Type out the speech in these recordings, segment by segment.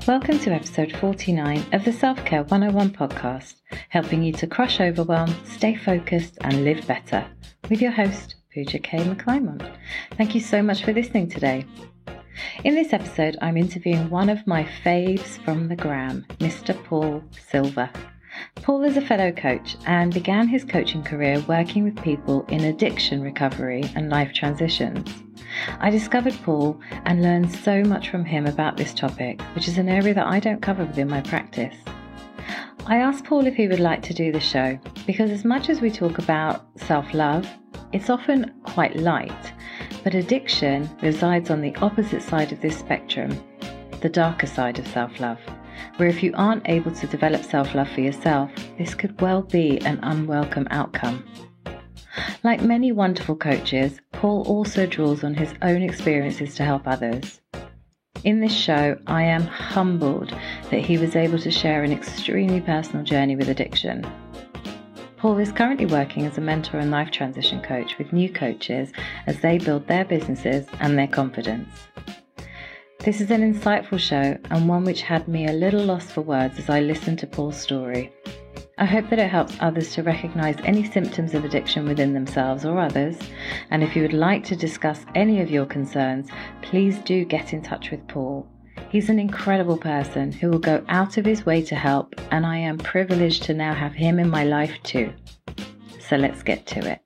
Welcome to episode 49 of the Self-Care 101 podcast, helping you to crush overwhelm, stay focused and live better, with your host, Pooja K. McClymont. Thank you so much for listening today. In this episode, I'm interviewing one of my faves from the gram, Mr. Paul Silver. Paul is a fellow coach and began his coaching career working with people in addiction recovery and life transitions. I discovered Paul and learned so much from him about this topic, which is an area that I don't cover within my practice. I asked Paul if he would like to do the show because as much as we talk about self-love, it's often quite light, but addiction resides on the opposite side of this spectrum, the darker side of self-love, where if you aren't able to develop self-love for yourself, this could well be an unwelcome outcome. Like many wonderful coaches, Paul also draws on his own experiences to help others. In this show, I am humbled that he was able to share an extremely personal journey with addiction. Paul is currently working as a mentor and life transition coach with new coaches as they build their businesses and their confidence. This is an insightful show and one which had me a little lost for words as I listened to Paul's story. I hope that it helps others to recognise any symptoms of addiction within themselves or others, and if you would like to discuss any of your concerns, please do get in touch with Paul. He's an incredible person who will go out of his way to help, and I am privileged to now have him in my life too. So let's get to it.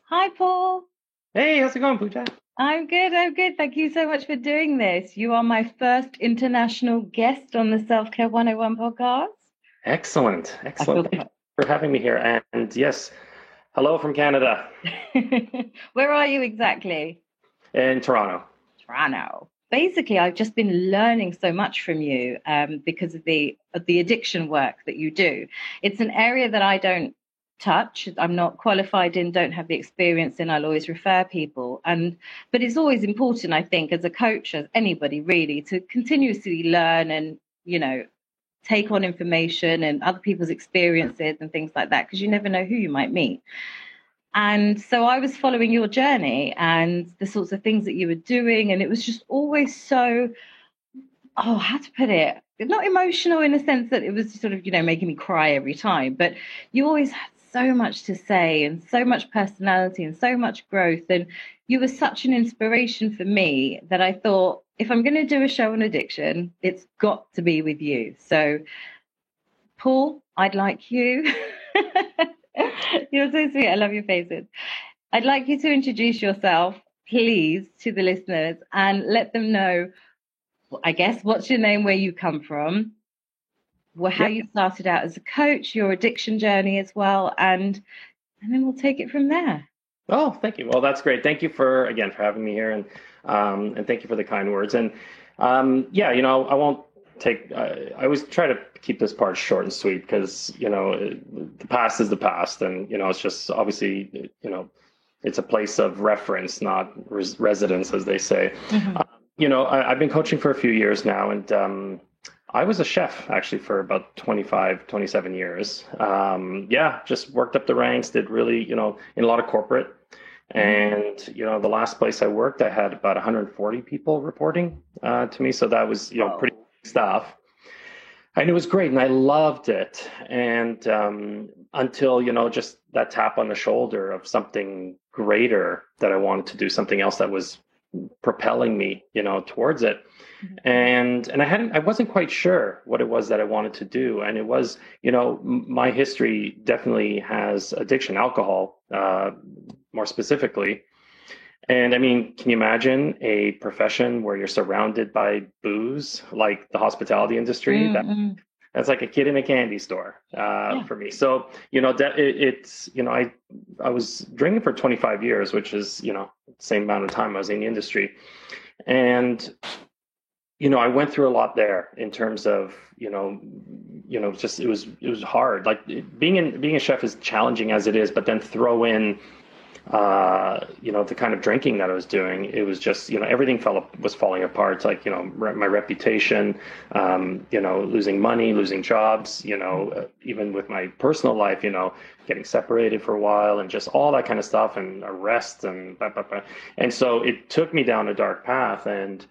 Hi, Paul. Hey, how's it going, Pooja? I'm good. Thank you so much for doing this. You are my first international guest on the Self-Care 101 podcast. Excellent. Thank you for having me here. And yes, hello from Canada. Where are you exactly? In Toronto. Basically, I've just been learning so much from you because of the addiction work that you do. It's an area that I don't touch. I'm not qualified in, don't have the experience in. I'll always refer people. But it's always important, I think, as a coach, as anybody really, to continuously learn and, take on information and other people's experiences and things like that, because you never know who you might meet. And so I was following your journey and the sorts of things that you were doing. And it was just always so, how to put it? Not emotional in the sense that it was sort of, making me cry every time, but you always had so much to say and so much personality and so much growth. And you were such an inspiration for me that I thought, if I'm going to do a show on addiction, it's got to be with you. So, Paul, I'd like you. You're so sweet. I love your faces. I'd like you to introduce yourself, please, to the listeners and let them know, I guess, what's your name, where you come from, how you started out as a coach, your addiction journey as well, and then we'll take it from there. Oh, thank you. Well, that's great. Thank you for having me here, and thank you for the kind words. And I won't take. I always try to keep this part short and sweet because the past is the past, and it's just obviously it's a place of reference, not residence, as they say. Mm-hmm. I've been coaching for a few years now, and I was a chef actually for about 27 years. Just worked up the ranks, did really, in a lot of corporate. And, the last place I worked, I had about 140 people reporting to me. So that was, pretty big stuff. And it was great. And I loved it. And until, just that tap on the shoulder of something greater that I wanted to do, something else that was propelling me, towards it. And I wasn't quite sure what it was that I wanted to do. And it was, my history definitely has addiction, alcohol, more specifically. And I mean, can you imagine a profession where you're surrounded by booze, like the hospitality industry? Mm-hmm. That's like a kid in a candy store for me. So, I was drinking for 25 years, which is, the same amount of time I was in the industry. And, I went through a lot there in terms of, just it was hard. Like being a chef is challenging as it is, but then throw in, the kind of drinking that I was doing, it was just, everything was falling apart. Like, my reputation, losing money, losing jobs, even with my personal life, getting separated for a while and just all that kind of stuff and arrests and blah, blah, blah. And so it took me down a dark path. And,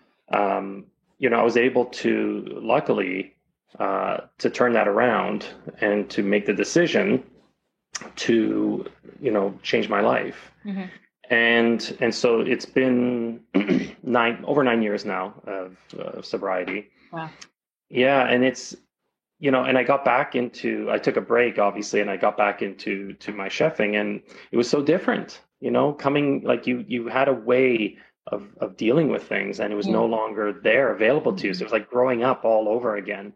I was able to, luckily, to turn that around and to make the decision to, change my life. Mm-hmm. And so it's been over 9 years now of sobriety. Wow. Yeah, and it's, and I took a break, obviously, and I got back into my chefing, and it was so different, coming, like, you had a way of dealing with things, and it was no longer there available to you. So it was like growing up all over again.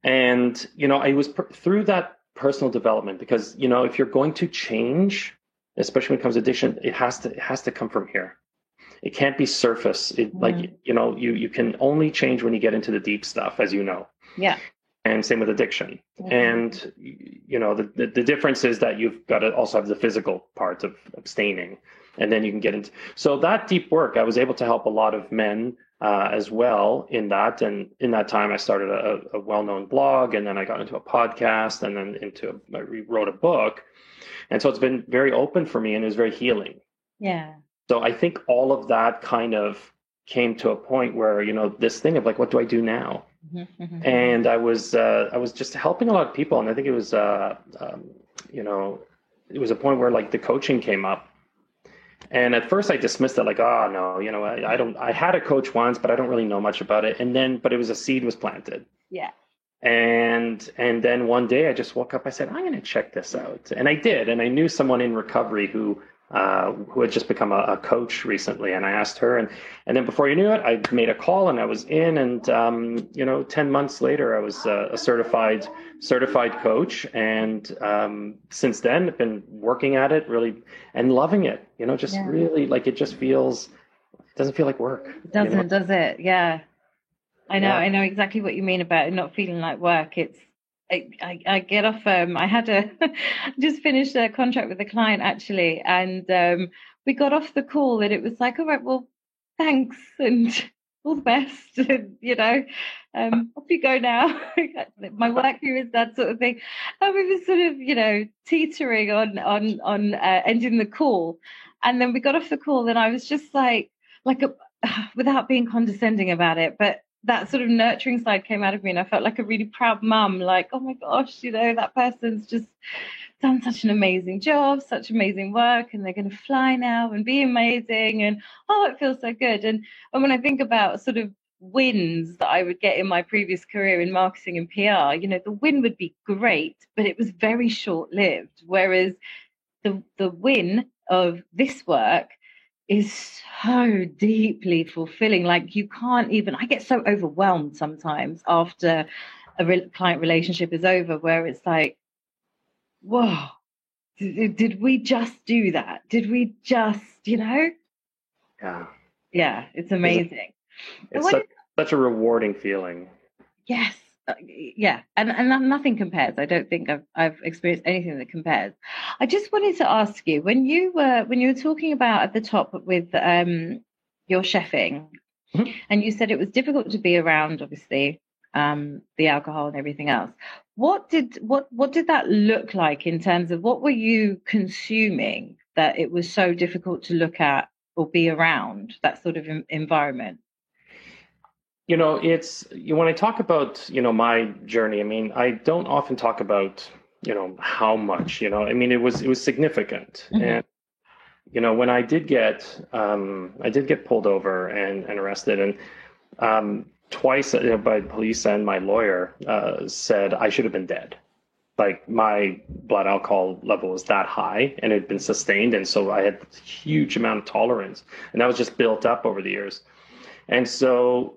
And, I was through that personal development, because, if you're going to change, especially when it comes to addiction, it has to come from here. It can't be surface. You can only change when you get into the deep stuff, as you know. Yeah. And same with addiction. Mm-hmm. And, the difference is that you've got to also have the physical part of abstaining, and then you can get into. So that deep work, I was able to help a lot of men as well in that. And in that time, I started a well-known blog, and then I got into a podcast, and then I wrote a book. And so it's been very open for me, and it was very healing. Yeah. So I think all of that kind of came to a point where, this thing of like, what do I do now? Mm-hmm, mm-hmm. And I was just helping a lot of people. And I think it was, it was a point where like the coaching came up. And at first I dismissed it like, oh no, I had a coach once, but I don't really know much about it. But a seed was planted. Yeah. And then one day I just woke up, I said, I'm going to check this out. And I did. And I knew someone in recovery who had just become a coach recently. And I asked her, and then before you knew it, I made a call, and I was in, and, 10 months later, I was a certified coach. And since then, I've been working at it really and loving it, really, like, it doesn't feel like work. It doesn't, does it? Yeah. I know exactly what you mean about it not feeling like work. I get off. I just finished a contract with a client actually, and we got off the call, and it was like, all right, well, thanks and all the best, off you go now. My work here is that sort of thing. And we were sort of, teetering on ending the call, and then we got off the call, and I was just without being condescending about it, but that sort of nurturing side came out of me, and I felt like a really proud mum, like, oh my gosh, that person's just done such an amazing job, such amazing work, and they're going to fly now and be amazing, and it feels so good. And when I think about sort of wins that I would get in my previous career in marketing and PR, the win would be great, but it was very short-lived, whereas the win of this work is so deeply fulfilling. Like, you can't even, I get so overwhelmed sometimes after a client relationship is over, where it's like, whoa, did we just do that? Did we just, Yeah, it's amazing. It's such a rewarding feeling. Yes. Yeah, and nothing compares. I don't think I've experienced anything that compares. I just wanted to ask you, when you were talking about at the top with your chefing, mm-hmm. and you said it was difficult to be around, obviously, the alcohol and everything else. What did that look like in terms of what were you consuming that it was so difficult to look at or be around that sort of environment? It's when I talk about, my journey, I mean, I don't often talk about, how much, I mean, it was significant. Mm-hmm. And, when I did get pulled over and arrested, and twice by police, and my lawyer said I should have been dead. Like, my blood alcohol level was that high, and it had been sustained. And so I had a huge amount of tolerance, and that was just built up over the years. And so,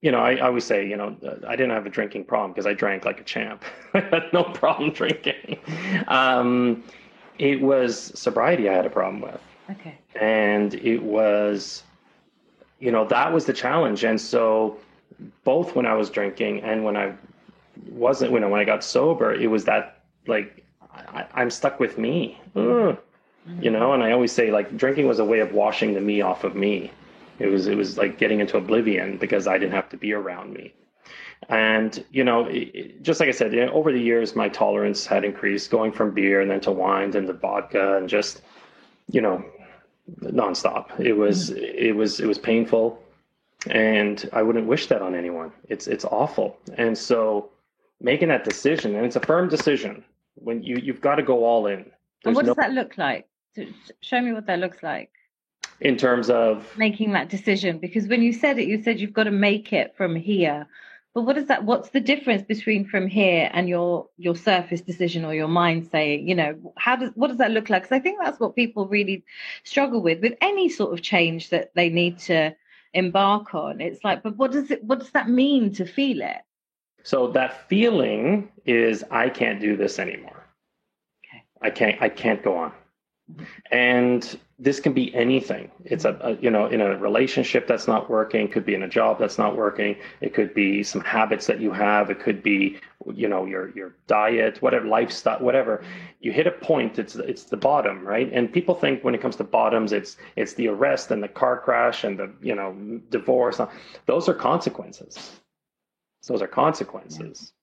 I always say, I didn't have a drinking problem because I drank like a champ. I had no problem drinking. It was sobriety I had a problem with. Okay. And it was, that was the challenge. And so both when I was drinking and when I wasn't, when I got sober, it was that, like, I'm stuck with me. Mm-hmm. And I always say, like, drinking was a way of washing the me off of me. It was like getting into oblivion because I didn't have to be around me. And, just like I said, over the years, my tolerance had increased, going from beer and then to wine and to vodka, and just, nonstop. It was painful. And I wouldn't wish that on anyone. It's awful. And so making that decision, and it's a firm decision, when you've got to go all in. And There's what no does that look like? Show me what that looks like. in terms of Making that decision, because when you said it, you said you've got to make it from here. But what is that? What's the difference between from here and your surface decision or your mind saying, what does that look like? Because I think that's what people really struggle with any sort of change that they need to embark on. It's like, but what does that mean to feel it? so that feeling is I can't do this anymore. Okay. I can't go on. And this can be anything. It's in a relationship that's not working, could be in a job that's not working. It could be some habits that you have. It could be, your diet, whatever, lifestyle, whatever. You hit a point, it's the bottom, right? And people think when it comes to bottoms, it's the arrest and the car crash and the, divorce. Those are consequences. Those are consequences.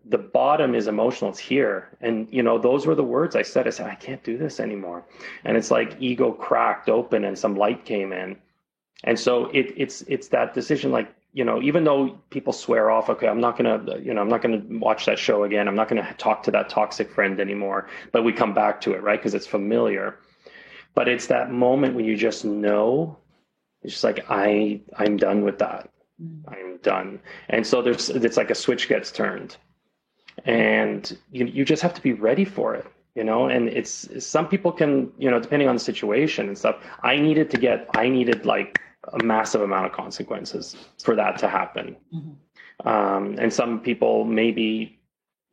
The bottom is emotional. It's here. And, those were the words I said. I said, I can't do this anymore. And it's like ego cracked open and some light came in. And so it's that decision, like, even though people swear off, okay, I'm not going to watch that show again. I'm not going to talk to that toxic friend anymore. But we come back to it, right? Because it's familiar. But it's that moment when you just know, it's just like, I'm done with that. I'm done. And so it's like a switch gets turned. And you just have to be ready for it, and it's some people can, depending on the situation and stuff, I needed like a massive amount of consequences for that to happen. Mm-hmm. And some people maybe,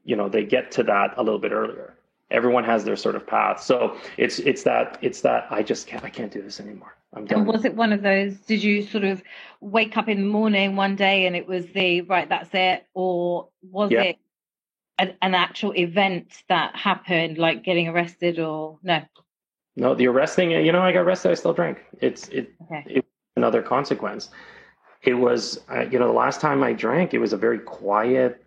they get to that a little bit earlier. Everyone has their sort of path. So it's that I can't do this anymore. I'm done. And was it one of those, did you sort of wake up in the morning one day and it was right, that's it? Or was it an actual event that happened, like getting arrested, or no? No, the arresting, I got arrested, I still drank. It was another consequence. It was, the last time I drank, it was a very quiet,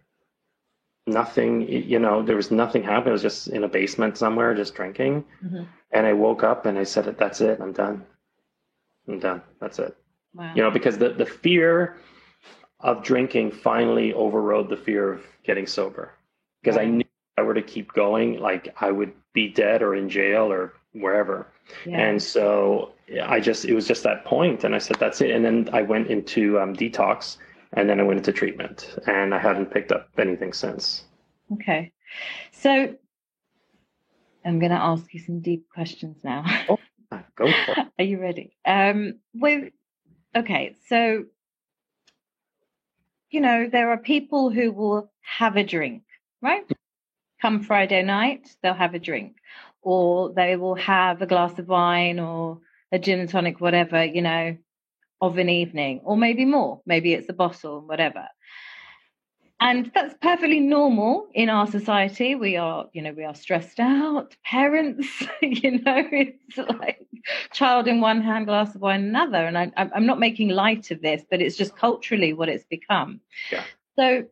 nothing, there was nothing happening. I was just in a basement somewhere, just drinking. Mm-hmm. And I woke up and I said, that's it. I'm done. That's it. Wow. Because the fear of drinking finally overrode the fear of getting sober. Because I knew if I were to keep going, like I would be dead or in jail or wherever. Yeah. And so it was just that point. And I said, that's it. And then I went into detox, and then I went into treatment, and I haven't picked up anything since. Okay. So I'm going to ask you some deep questions now. Oh, go for it. Are you ready? Okay. So, there are people who will have a drink. Right? Come Friday night, they'll have a drink, or they will have a glass of wine or a gin and tonic, whatever, of an evening, or maybe more. Maybe it's a bottle, whatever. And that's perfectly normal in our society. We are stressed out, parents, it's like child in one hand, glass of wine in another. And I'm not making light of this, but it's just culturally what it's become. Yeah. So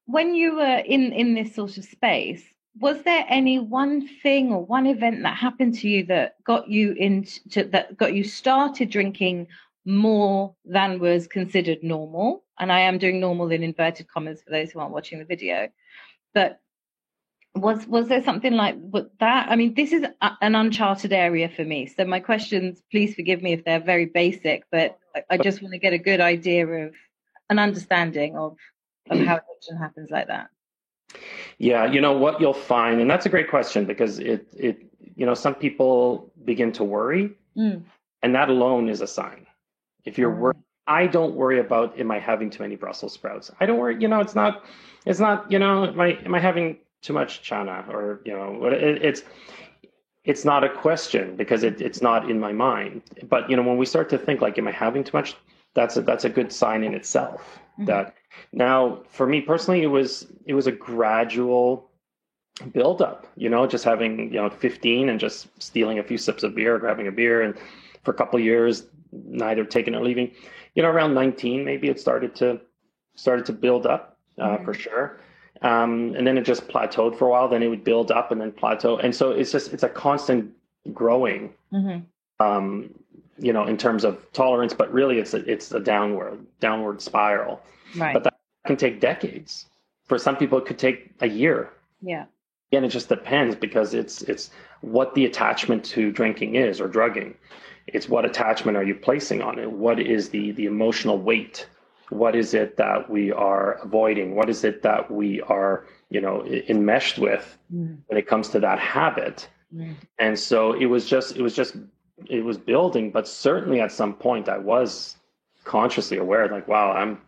when you were in this sort of space, was there any one thing or one event that happened to you that got you started drinking more than was considered normal? And I am doing normal in inverted commas for those who aren't watching the video. But was there something like that? I mean, this is an uncharted area for me. So my questions, please forgive me if they're very basic, but I just want to get a good idea of an understanding of how addiction happens like that. Yeah, what you'll find, and that's a great question, because it some people begin to worry, and that alone is a sign. If you're worried, I don't worry about, am I having too many Brussels sprouts? I don't worry, it's not, am I having too much chana, or it's not a question, because it's not in my mind. But when we start to think like, am I having too much? That's a good sign in itself. Mm-hmm. That now, for me personally, it was a gradual build up. Just having 15 and just stealing a few sips of beer, grabbing a beer, and for a couple of years, neither taking or leaving. Around 19, maybe it started to build up for sure. And then it just plateaued for a while. Then it would build up and then plateau. And so it's a constant growing. Mm-hmm. in terms of tolerance, but really it's a downward spiral. Right. But that can take decades. For some people, it could take a year. Yeah. Again, it just depends, because it's what the attachment to drinking is, or drugging. It's what attachment are you placing on it? What is the emotional weight? What is it that we are avoiding? What is it that we are, enmeshed with when it comes to that habit? And so it was building, but certainly at some point I was consciously aware, like, wow, I'm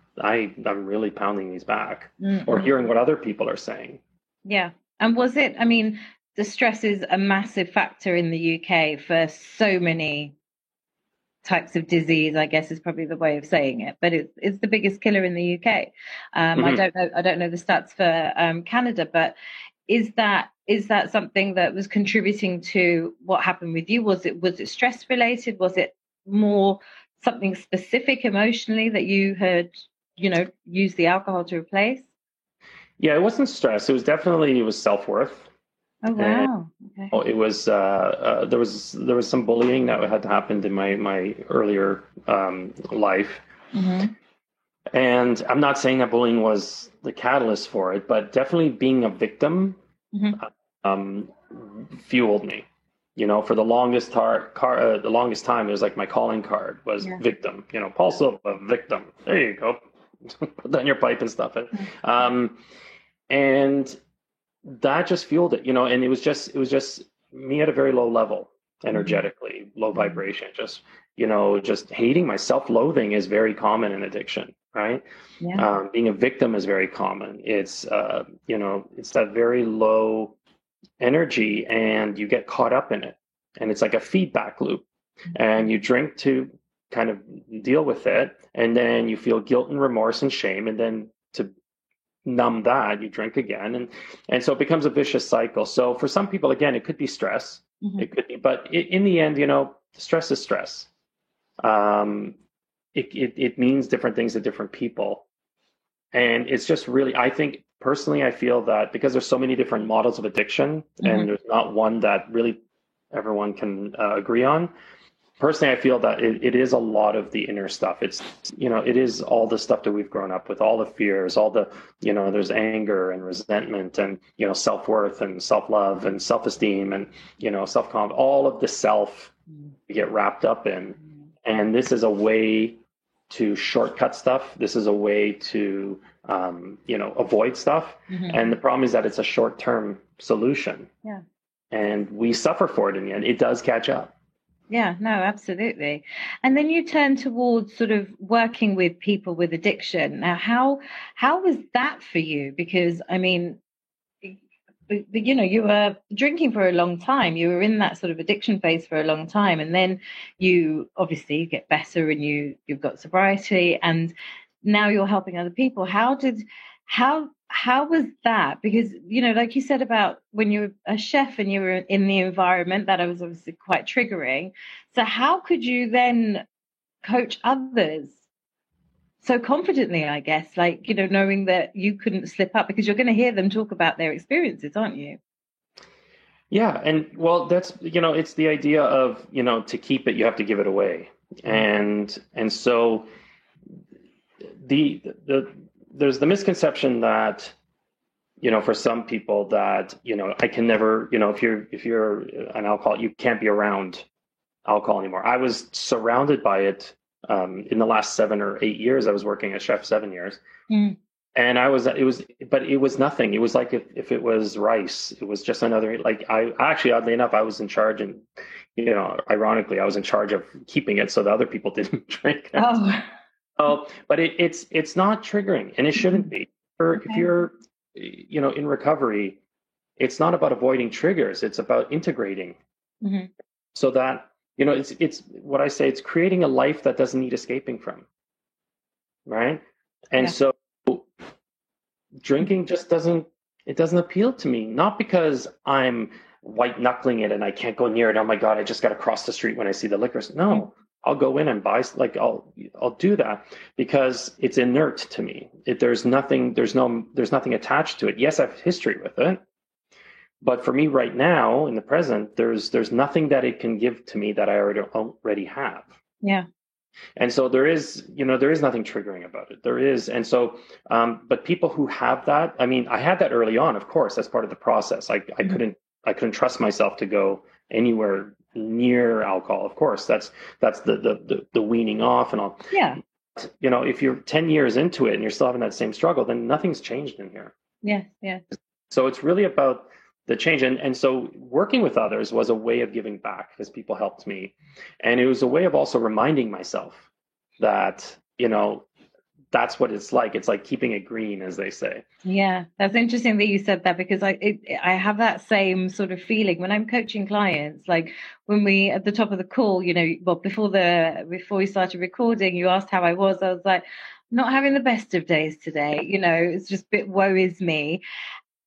really pounding these back, or hearing what other people are saying. Yeah. And was it, I mean, the stress is a massive factor in the UK for so many types of disease, I guess is probably the way of saying it, but it's the biggest killer in the UK. I don't know the stats for Canada, but is that something that was contributing to what happened with you? Was it stress related? Was it more something specific emotionally that you had, used the alcohol to replace? Yeah, it wasn't stress. It was self-worth. Oh, wow. Okay. It was there was some bullying that had happened in my earlier life, and I'm not saying that bullying was the catalyst for it, but definitely being a victim fueled me. For the longest time, it was like my calling card was victim. Paul Silva, victim. There you go. Put that in your pipe and stuff it. And that just fueled it, and it was just me at a very low level, energetically, low vibration, just hating myself. Loathing is very common in addiction, right? Yeah. Being a victim is very common. It's it's that very low energy, and you get caught up in it, and it's like a feedback loop, and you drink to kind of deal with it, and then you feel guilt and remorse and shame, and then to numb that, you drink again, and so it becomes a vicious cycle. So for some people, again, it could be stress, it could be, but in the end, stress is stress. It means different things to different people, and it's just really, I think personally, I feel that because there's so many different models of addiction, and there's not one that really everyone can agree on. Personally, I feel that it is a lot of the inner stuff. It's, it is all the stuff that we've grown up with, all the fears, all the, there's anger and resentment and, self-worth and self-love and self-esteem and, self-confidence, all of the self we get wrapped up in. And this is a way to shortcut stuff. This is a way to, avoid stuff. And the problem is that it's a short-term solution. Yeah. And we suffer for it in the end. It does catch up. Yeah, no, absolutely. And then you turn towards sort of working with people with addiction. Now, how was that for you? Because, I mean, you were drinking for a long time. You were in that sort of addiction phase for a long time. And then you obviously get better and you've got sobriety, and now you're helping other people. How was that? Because, like you said about when you were a chef and you were in the environment, that was obviously quite triggering. So how could you then coach others so confidently, I guess, like, knowing that you couldn't slip up, because you're going to hear them talk about their experiences, aren't you? Yeah. And well, that's, it's the idea of, to keep it, you have to give it away. And so there's the misconception that, for some people that, I can never, if you're an alcoholic, you can't be around alcohol anymore. I was surrounded by it. In the last 7 or 8 years, I was working as chef 7 years. And but it was nothing. It was like if it was rice, it was just another, like I actually, oddly enough, I was in charge, and, ironically, I was in charge of keeping it so the other people didn't drink it. Oh, but it's not triggering, and it shouldn't be. If you're, in recovery, it's not about avoiding triggers. It's about integrating, so that, it's what I say. It's creating a life that doesn't need escaping from, right? And so drinking just doesn't appeal to me. Not because I'm white knuckling it and I can't go near it. Oh my God, I just got to cross the street when I see the liquor. No. I'll go in and buy, like I'll do that because it's inert to me. There's nothing attached to it. Yes, I have history with it, but for me right now in the present, there's nothing that it can give to me that I already have. Yeah. And so there is, there is nothing triggering about it. There is. And so, but people who have that, I mean, I had that early on, of course, that's part of the process. Mhm. I couldn't trust myself to go anywhere near alcohol. Of course, that's the weaning off and all. Yeah. If you're 10 years into it and you're still having that same struggle, then nothing's changed in here. Yes. Yeah. So it's really about the change. And so working with others was a way of giving back because people helped me. And it was a way of also reminding myself that, that's what it's like. It's like keeping it green, as they say. Yeah, that's interesting that you said that because I have that same sort of feeling when I'm coaching clients. Like when we at the top of the call, well before we started recording, you asked how I was. I was like, not having the best of days today. It's just a bit woe is me.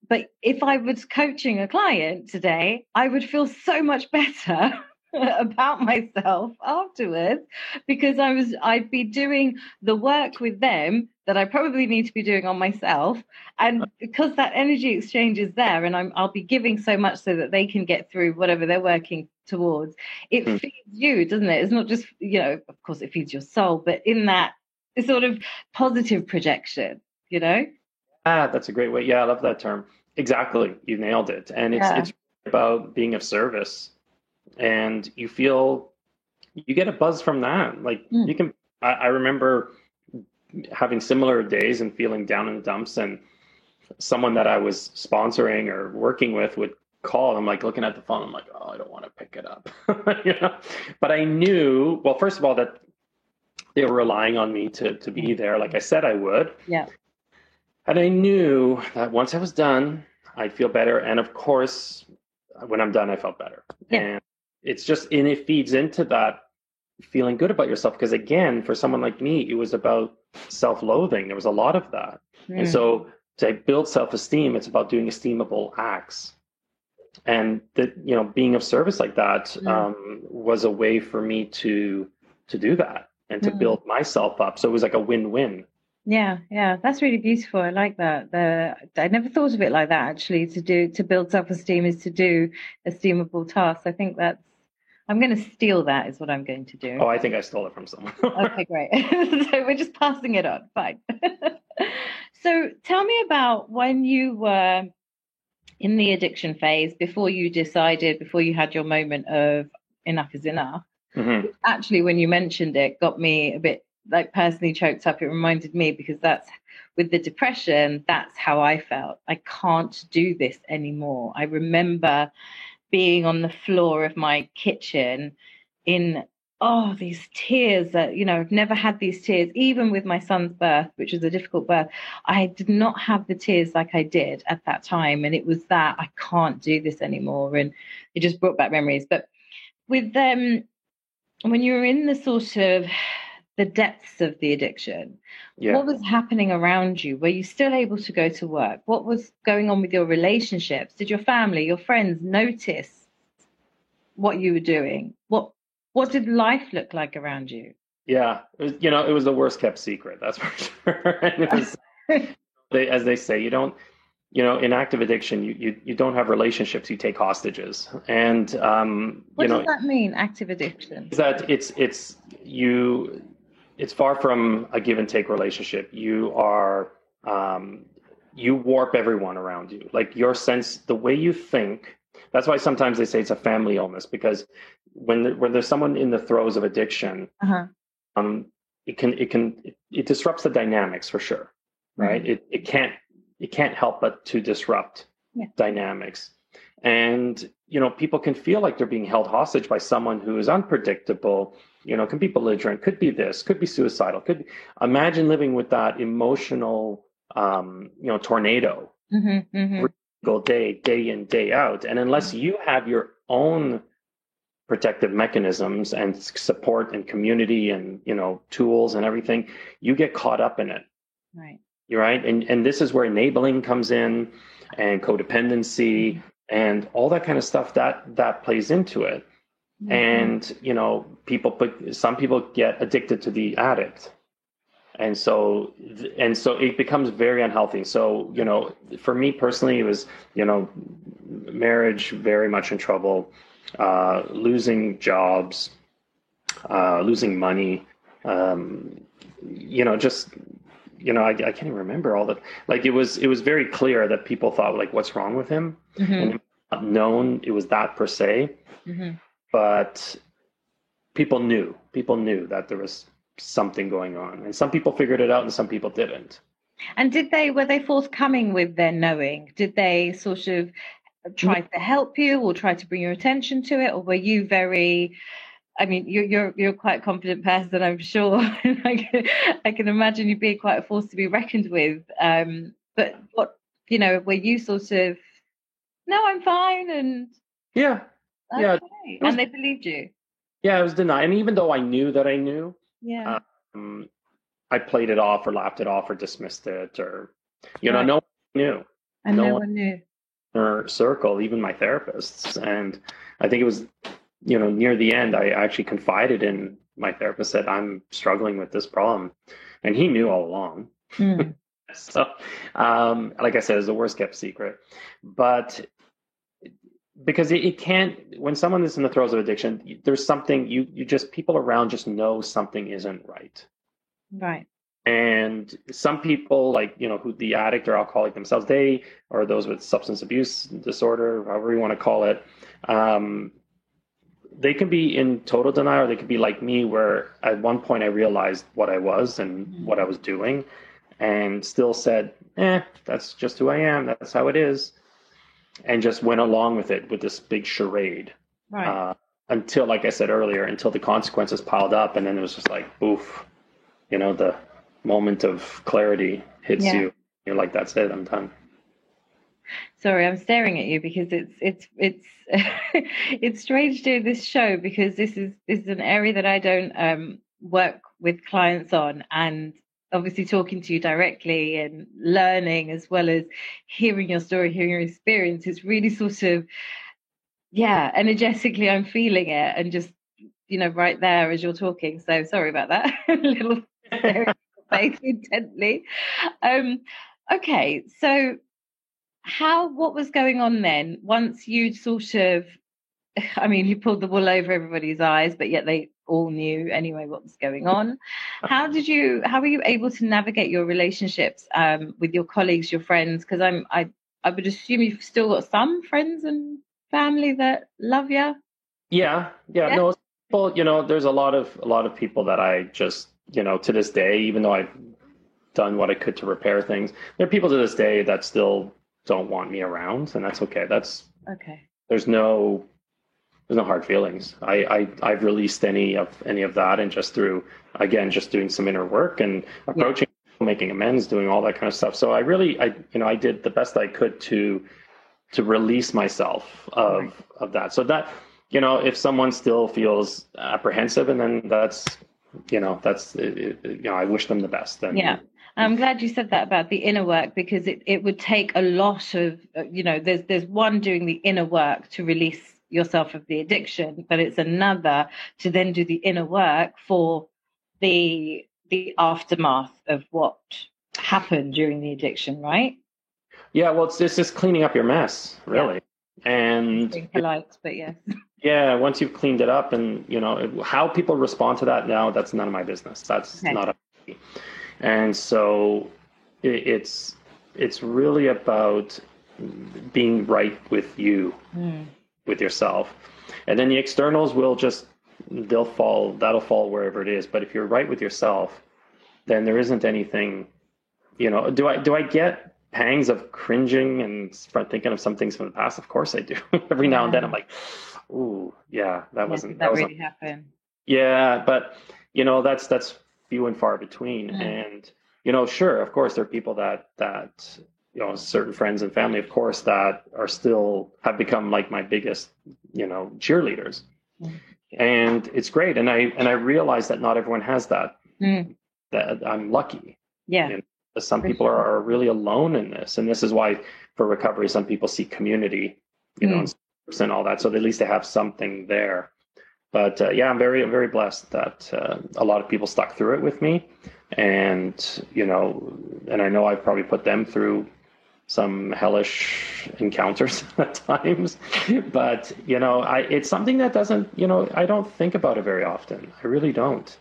But if I was coaching a client today, I would feel so much better about myself afterwards because I'd be doing the work with them that I probably need to be doing on myself. And because that energy exchange is there and I'll be giving so much so that they can get through whatever they're working towards, it Hmm. feeds you, doesn't it? It's not just, of course it feeds your soul, but in that sort of positive projection, you know? That's a great way. Yeah, I love that term. Exactly. You nailed it. And Yeah. it's about being of service. And you get a buzz from that. Like Mm. you can, I remember having similar days and feeling down in the dumps, and someone that I was sponsoring or working with would call. I'm like looking at the phone. I'm like, oh, I don't want to pick it up. you know? But I knew, well, first of all, that they were relying on me to be there, like I said I would. Yeah. And I knew that once I was done, I'd feel better. And of course, when I'm done, I felt better. Yeah. And it feeds into that feeling good about yourself. Because again, for someone like me, it was about self-loathing. There was a lot of that. And Mm. so to build self-esteem, it's about doing esteemable acts. And that, being of service like that Mm. was a way for me to do that and to Mm. build myself up. So it was like a win-win. Yeah, yeah, that's really beautiful. I like that. I never thought of it like that actually. To build self-esteem is to do esteemable tasks. I think I'm going to steal that is what I'm going to do. Oh, I think I stole it from someone. Okay, great. So we're just passing it on. Fine. So tell me about when you were in the addiction phase before you had your moment of enough is enough. hmm Actually, when you mentioned it, got me a bit like personally choked up. It reminded me because that's with the depression, that's how I felt. I can't do this anymore. I remember being on the floor of my kitchen in these tears that, I've never had these tears, even with my son's birth, which was a difficult birth. I did not have the tears like I did at that time. And it was that I can't do this anymore. And it just brought back memories. But with when you were in the sort of the depths of the addiction, Yeah. what was happening around you? Were you still able to go to work? What was going on with your relationships? Did your family, your friends notice what you were doing? What did life look like around you? Yeah. It was the worst kept secret. That's for sure. And it was, as they say, you don't, in active addiction, you don't have relationships, you take hostages. And, What does that mean, active addiction? that it's far from a give and take relationship. You warp everyone around you. Like your sense, the way you think. That's why sometimes they say it's a family illness, because when there's someone in the throes of addiction, Uh-huh. um, it disrupts the dynamics for sure, right? Mhm. It can't help but to disrupt Yeah. dynamics. And, people can feel like they're being held hostage by someone who is unpredictable, can be belligerent, could be this, could be suicidal, imagine living with that emotional, tornado Hmm. Hmm. every single day in, day out. And unless you have your own protective mechanisms and support and community and, tools and everything, you get caught up in it. Right. You're right. And this is where enabling comes in, and codependency and all that kind of stuff that plays into it. Mhm. And, some people get addicted to the addict. And so it becomes very unhealthy. So, for me personally, it was, marriage very much in trouble, losing jobs, losing money, just, I can't even remember all that. Like it was very clear that people thought like, what's wrong with him? Mm-hmm. And not known it was that per se, Mm-hmm. but people knew that there was something going on, and some people figured it out and some people didn't. And were they forthcoming with their knowing? Did they sort of try to help you or try to bring your attention to it? Or were you very, I mean, you're quite a confident person, I'm sure. I can imagine you being quite a force to be reckoned with. But were you sort of, no, I'm fine, and Yeah, yeah, okay, it was and they believed you? yeah, it was denied. And even though I knew that I knew, Yeah, um, I played it off or laughed it off or dismissed it, or right. no one knew, And no no one one knew. in our circle, even my therapists. And I think it was, near the end, I actually confided in my therapist, said I'm struggling with this problem, and he knew all along. Mm. So, like I said, it's the worst kept secret, but because it can't, when someone is in the throes of addiction, there's something you just, people around just know something isn't right. Right. And some people, like, who the addict or alcoholic themselves, they, or those with substance abuse disorder, however you want to call it, um, they can be in total denial, or they could be like me, where at one point I realized what I was and what I was doing, and still said, that's just who I am, that's how it is, and just went along with it, with this big charade. Right. Until, like I said earlier, until the consequences piled up, and then it was just like, oof, the moment of clarity hits Yeah. you. You're like, that's it, I'm done. Sorry, I'm staring at you because it's it's strange doing this show, because this is an area that I don't work with clients on, and obviously talking to you directly and learning as well as hearing your story, hearing your experience, it's really sort of, yeah, energetically I'm feeling it, and just right there as you're talking. So sorry about that. A little staring at your face intently. Um, okay, so what was going on then once you'd sort of, I mean, you pulled the wool over everybody's eyes, but yet they all knew anyway what was going on. How were you able to navigate your relationships with your colleagues, your friends? Because I would assume you've still got some friends and family that love you. Yeah, Yeah. no, people, there's a lot of people that I just, to this day, even though I've done what I could to repair things, there are people to this day that still don't want me around, and that's okay. Okay. There's no hard feelings. I've released any of that, and just through, again, just doing some inner work and approaching, making amends, doing all that kind of stuff. So I did the best I could to release myself of that. So that, if someone still feels apprehensive, and then I wish them the best. And Yeah. I'm glad you said that about the inner work, because it would take a lot of, there's one doing the inner work to release yourself of the addiction, but it's another to then do the inner work for the aftermath of what happened during the addiction, right? yeah, well, it's just cleaning up your mess, really. And Being polite, but yes. yeah, once you've cleaned it up, and how people respond to that now, that's none of my business. That's Okay. not up to me. And so it's really about being right with you, with yourself, and then the externals will just, that'll fall wherever it is. But if you're right with yourself, then there isn't anything. Do I get pangs of cringing and thinking of some things from the past? Of course I do. Every now and then I'm like, ooh, yeah, that wasn't, that wasn't really happened. yeah, but that's few and far between. And sure, of course, there are people that certain friends and family, of course, that are still have become like my biggest cheerleaders, and it's great. And I realize that not everyone has that. That I'm lucky. Yeah. Some people are really alone in this, and this is why for recovery some people seek community, and all that. So at least they have something there. But yeah, I'm very blessed that a lot of people stuck through it with me, and and I know I've probably put them through some hellish encounters at times. But, it's something that doesn't, I don't think about it very often. I really don't.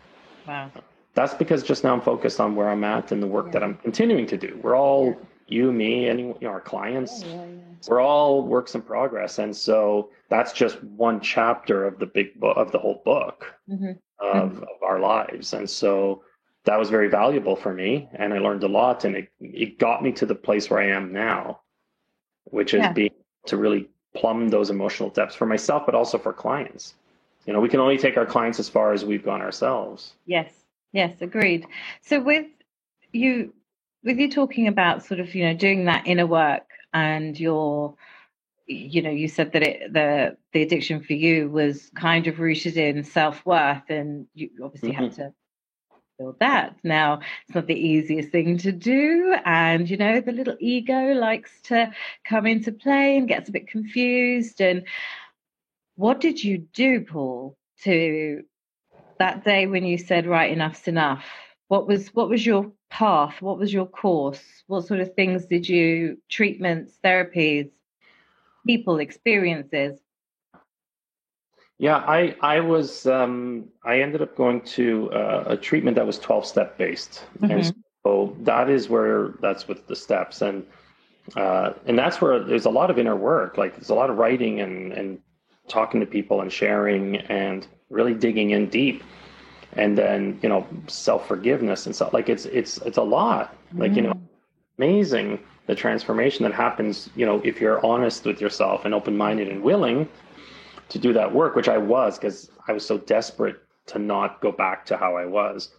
Wow. That's because just now I'm focused on where I'm at and the work that I'm continuing to do. We're all, you, me, and our clients, we're all works in progress. And so that's just one chapter of the big book, of the whole book of our lives. And so that was very valuable for me. And I learned a lot, and it got me to the place where I am now, which is being to really plumb those emotional depths for myself, but also for clients. We can only take our clients as far as we've gone ourselves. Yes, agreed. So with you talking about sort of, doing that inner work, and you said that the addiction for you was kind of rooted in self-worth, and you obviously had to build that. Now, it's not the easiest thing to do, and the little ego likes to come into play and gets a bit confused. And what did you do, Paul, to that day when you said, right, enough's enough? What was your path? What was your course? What sort of things did you, treatments, therapies, people, experiences? Yeah, I was I ended up going to a treatment that was 12-step based. And so that's with the steps, and that's where there's a lot of inner work. Like, there's a lot of writing and talking to people and sharing and really digging in deep. And then, self-forgiveness and stuff. Like, it's a lot. Like, amazing the transformation that happens, if you're honest with yourself and open-minded and willing to do that work, which I was, because I was so desperate to not go back to how I was.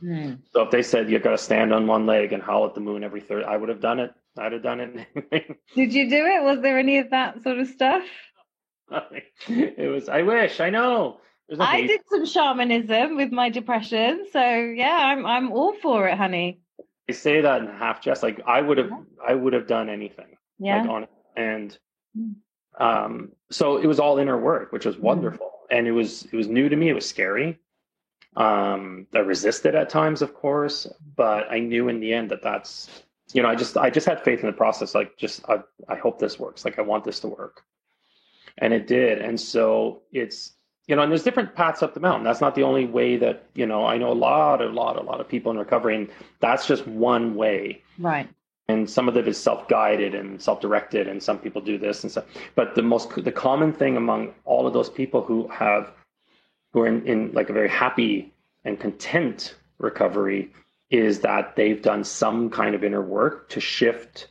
So if they said you've got to stand on one leg and howl at the moon every third, I would have done it. I'd have done it. Did you do it? Was there any of that sort of stuff? It was, I wish, I know. I did some shamanism with my depression, so yeah, I'm all for it, honey. I say that in half jest. Like, I would have done anything. Yeah. Like, on it. And so it was all inner work, which was wonderful, and it was new to me. It was scary. I resisted at times, of course, but I knew in the end that's I just had faith in the process. Like, I hope this works. Like, I want this to work, and it did. And so it's. And there's different paths up the mountain. That's not the only way that, I know a lot of people in recovery, and that's just one way. Right. And some of it is self-guided and self-directed, and some people do this and stuff. But the common thing among all of those people who are in like a very happy and content recovery is that they've done some kind of inner work to shift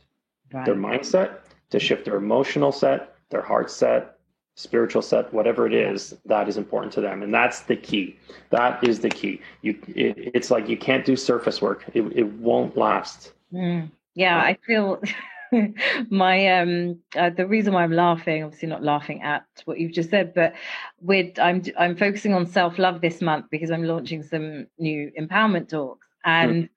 their mindset, to shift their emotional set, their heart set, spiritual set, whatever it is that is important to them. And that's the key. That is the key. It's like, you can't do surface work. It won't last. Yeah, I feel my the reason why I'm laughing, obviously not laughing at what you've just said, but I'm focusing on self-love this month because I'm launching some new empowerment talks. And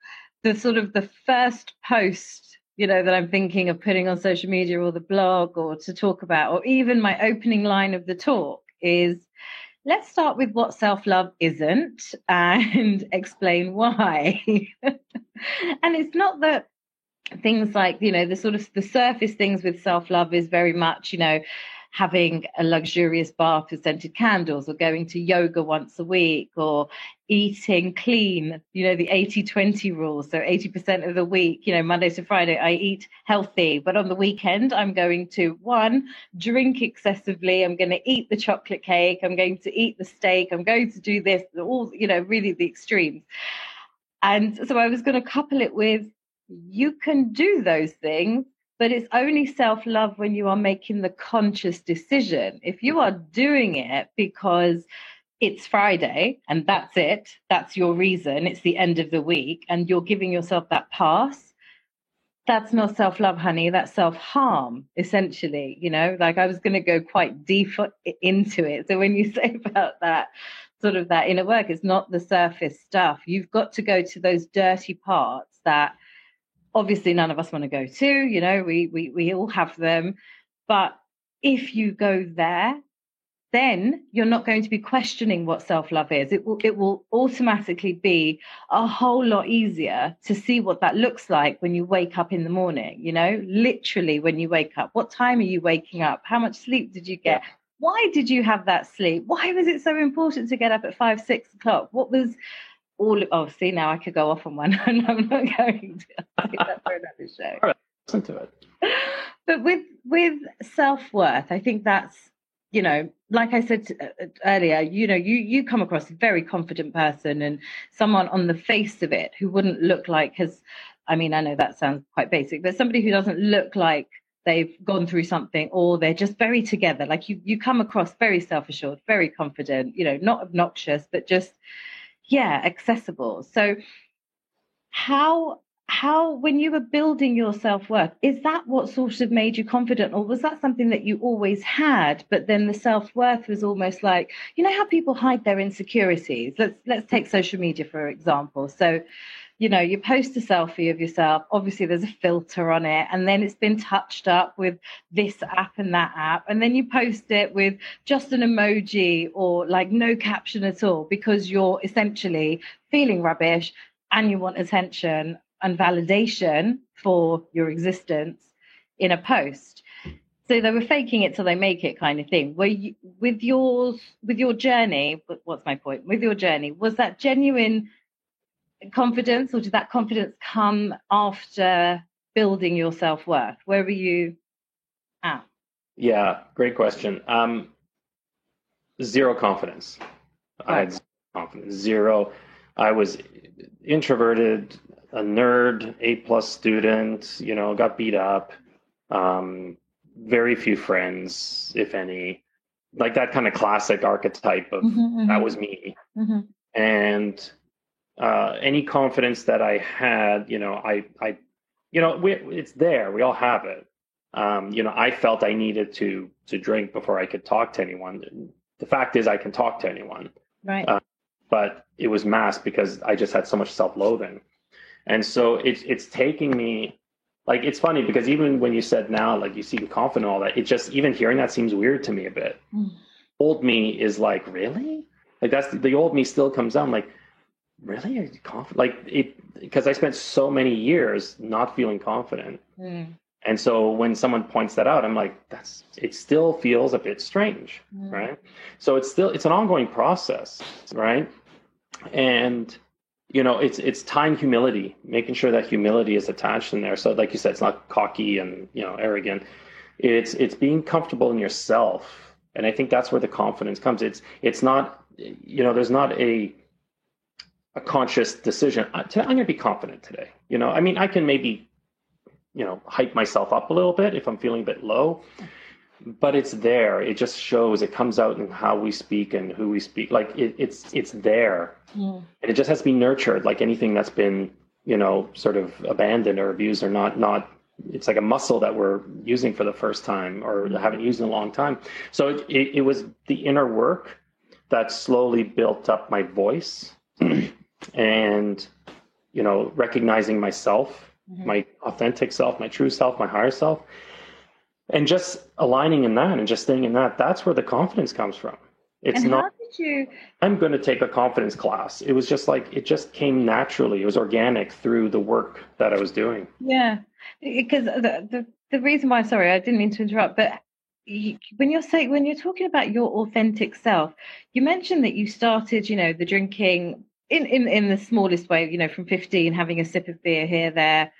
the sort of the first post that I'm thinking of putting on social media or the blog or to talk about, or even my opening line of the talk is, let's start with what self-love isn't and explain why. And it's not that things like, the sort of the surface things with self-love is very much, having a luxurious bath with scented candles, or going to yoga once a week, or eating clean, the 80-20 rule. So 80% of the week, Monday to Friday, I eat healthy. But on the weekend, I'm going to, one, drink excessively. I'm going to eat the chocolate cake. I'm going to eat the steak. I'm going to do this, all, really the extremes. And so I was going to couple it with, you can do those things, but it's only self-love when you are making the conscious decision. If you are doing it because it's Friday and that's it, that's your reason, it's the end of the week, and you're giving yourself that pass, that's not self-love, honey. That's self-harm, essentially. Like, I was going to go quite deep into it. So when you say about that, sort of that inner work, it's not the surface stuff. You've got to go to those dirty parts that obviously none of us want to go to, we all have them. But if you go there, then you're not going to be questioning what self-love is. It will automatically be a whole lot easier to see what that looks like when you wake up in the morning, literally when you wake up. What time are you waking up? How much sleep did you get? Yeah. Why did you have that sleep? Why was it so important to get up at 5, 6 o'clock? What was see, now I could go off on one and I'm not going to. I'll take that for another show. All right, listen to it. But with self-worth, I think that's, like I said earlier, you come across a very confident person and someone on the face of it who wouldn't look like I know that sounds quite basic, but somebody who doesn't look like they've gone through something, or they're just very together. Like you come across very self-assured, very confident, not obnoxious, but just, accessible. So how when you were building your self-worth, is that what sort of made you confident, or was that something that you always had, but then the self-worth was almost like, how people hide their insecurities? Let's take social media for example. So you post a selfie of yourself, obviously there's a filter on it, and then it's been touched up with this app and that app, and then you post it with just an emoji or like no caption at all, because you're essentially feeling rubbish and you want attention and validation for your existence in a post. So they were faking it till they make it kind of thing. With your journey, what's my point? With your journey, was that genuine confidence, or did that confidence come after building your self-worth? Where were you at? Yeah, great question. Zero confidence. Right. I had zero confidence. Zero. I was introverted, a nerd, A+ student, got beat up, very few friends, if any, like that kind of classic archetype of that was me. Mm-hmm. And any confidence that I had, it's there. We all have it. I felt I needed to drink before I could talk to anyone. The fact is I can talk to anyone. Right. But it was masked because I just had so much self-loathing. And so it's taking me, like, it's funny because even when you said now, like, you seem confident and all that, it just, even hearing that seems weird to me a bit. Old me is like, really? Like, that's the old me still comes out. I'm like, really? Are you confident? Like, because I spent so many years not feeling confident. And so when someone points that out, I'm like, it still feels a bit strange, right? So it's an ongoing process, right? And, it's time humility, making sure that humility is attached in there. So like you said, it's not cocky and, arrogant. It's being comfortable in yourself. And I think that's where the confidence comes. It's not, there's not a conscious decision. I'm going to be confident today. I can maybe, hype myself up a little bit if I'm feeling a bit low, but it's there. It just shows, it comes out in how we speak and who we speak. Like it's there. And it just has to be nurtured, like anything that's been, sort of abandoned or abused or not, it's like a muscle that we're using for the first time or haven't used in a long time. So it was the inner work that slowly built up my voice and, recognizing myself, my authentic self, my true self, my higher self, and just aligning in that and just staying in that. That's where the confidence comes from. It's not, I'm going to take a confidence class. It was just like, it just came naturally. It was organic through the work that I was doing. Yeah. Because the reason why, sorry, I didn't mean to interrupt, but when you're talking about your authentic self, you mentioned that you started, the drinking in the smallest way, from 15, having a sip of beer here, there.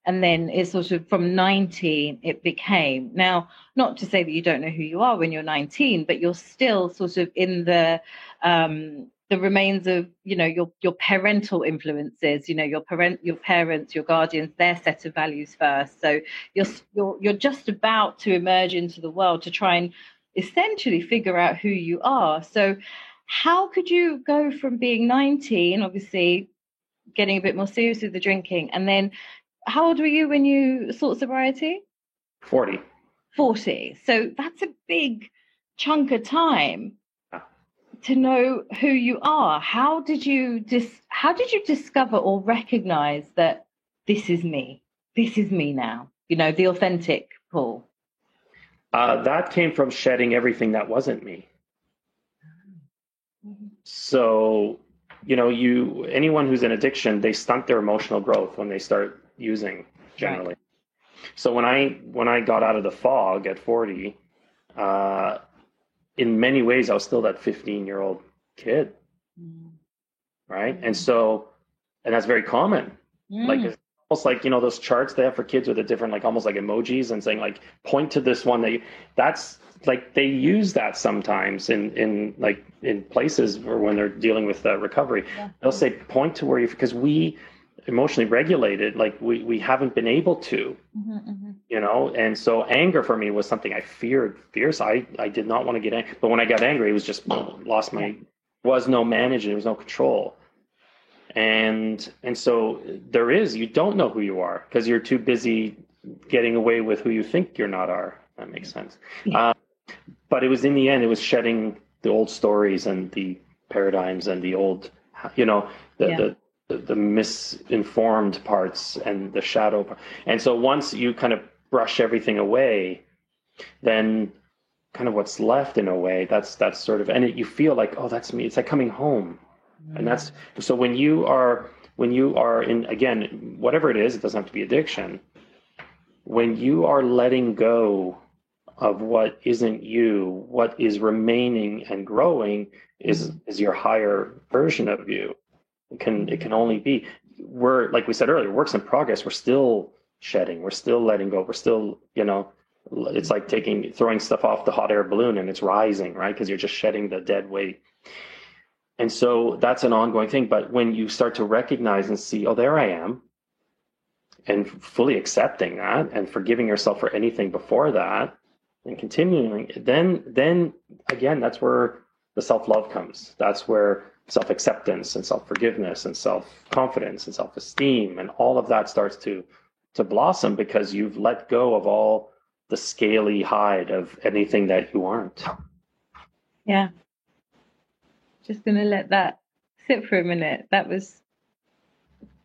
And then it's sort of from 19, it became. Now, not to say that you don't know who you are when you're 19, but you're still sort of in the remains of, your parental influences, your parents, your guardians, their set of values first. So you're just about to emerge into the world to try and essentially figure out who you are. So how could you go from being 19, obviously getting a bit more serious with the drinking, and then how old were you when you sought sobriety? 40. 40. So that's a big chunk of time to know who you are. How did you discover or recognize that this is me? This is me now. The authentic Paul. That came from shedding everything that wasn't me. So, anyone who's in addiction, they stunt their emotional growth when they start using generally. Right. So when I got out of the fog at 40, in many ways, I was still that 15-year-old kid. Right. And that's very common. Like, it's almost like, those charts they have for kids with the different, like, almost like emojis and saying, like, point to this one that's like, they use that sometimes in places where when they're dealing with recovery, they'll say, point to where because we emotionally regulated, like we haven't been able to, and so anger for me was something I feared fierce. I did not want to get angry, but when I got angry, it was just was no managing, there was no control. And so you don't know who you are because you're too busy getting away with who you think you're not are. That makes sense. But it was, in the end, it was shedding the old stories and the paradigms and the old, the misinformed parts and the shadow. And so once you kind of brush everything away, then kind of what's left in a way, that's sort of, and you feel like, oh, that's me. It's like coming home. And that's, so when you are in, again, whatever it is, it doesn't have to be addiction. When you are letting go of what isn't you, what is remaining and growing is your higher version of you. It can only be, we're, like we said earlier, works in progress. We're still shedding. We're still letting go. We're still, it's like throwing stuff off the hot air balloon and it's rising, right? Because you're just shedding the dead weight. And so that's an ongoing thing. But when you start to recognize and see, oh, there I am, and fully accepting that and forgiving yourself for anything before that and continuing, then again, that's where the self-love comes. That's where self-acceptance and self-forgiveness and self-confidence and self-esteem and all of that starts to blossom because you've let go of all the scaly hide of anything that you aren't. Yeah. Just going to let that sit for a minute.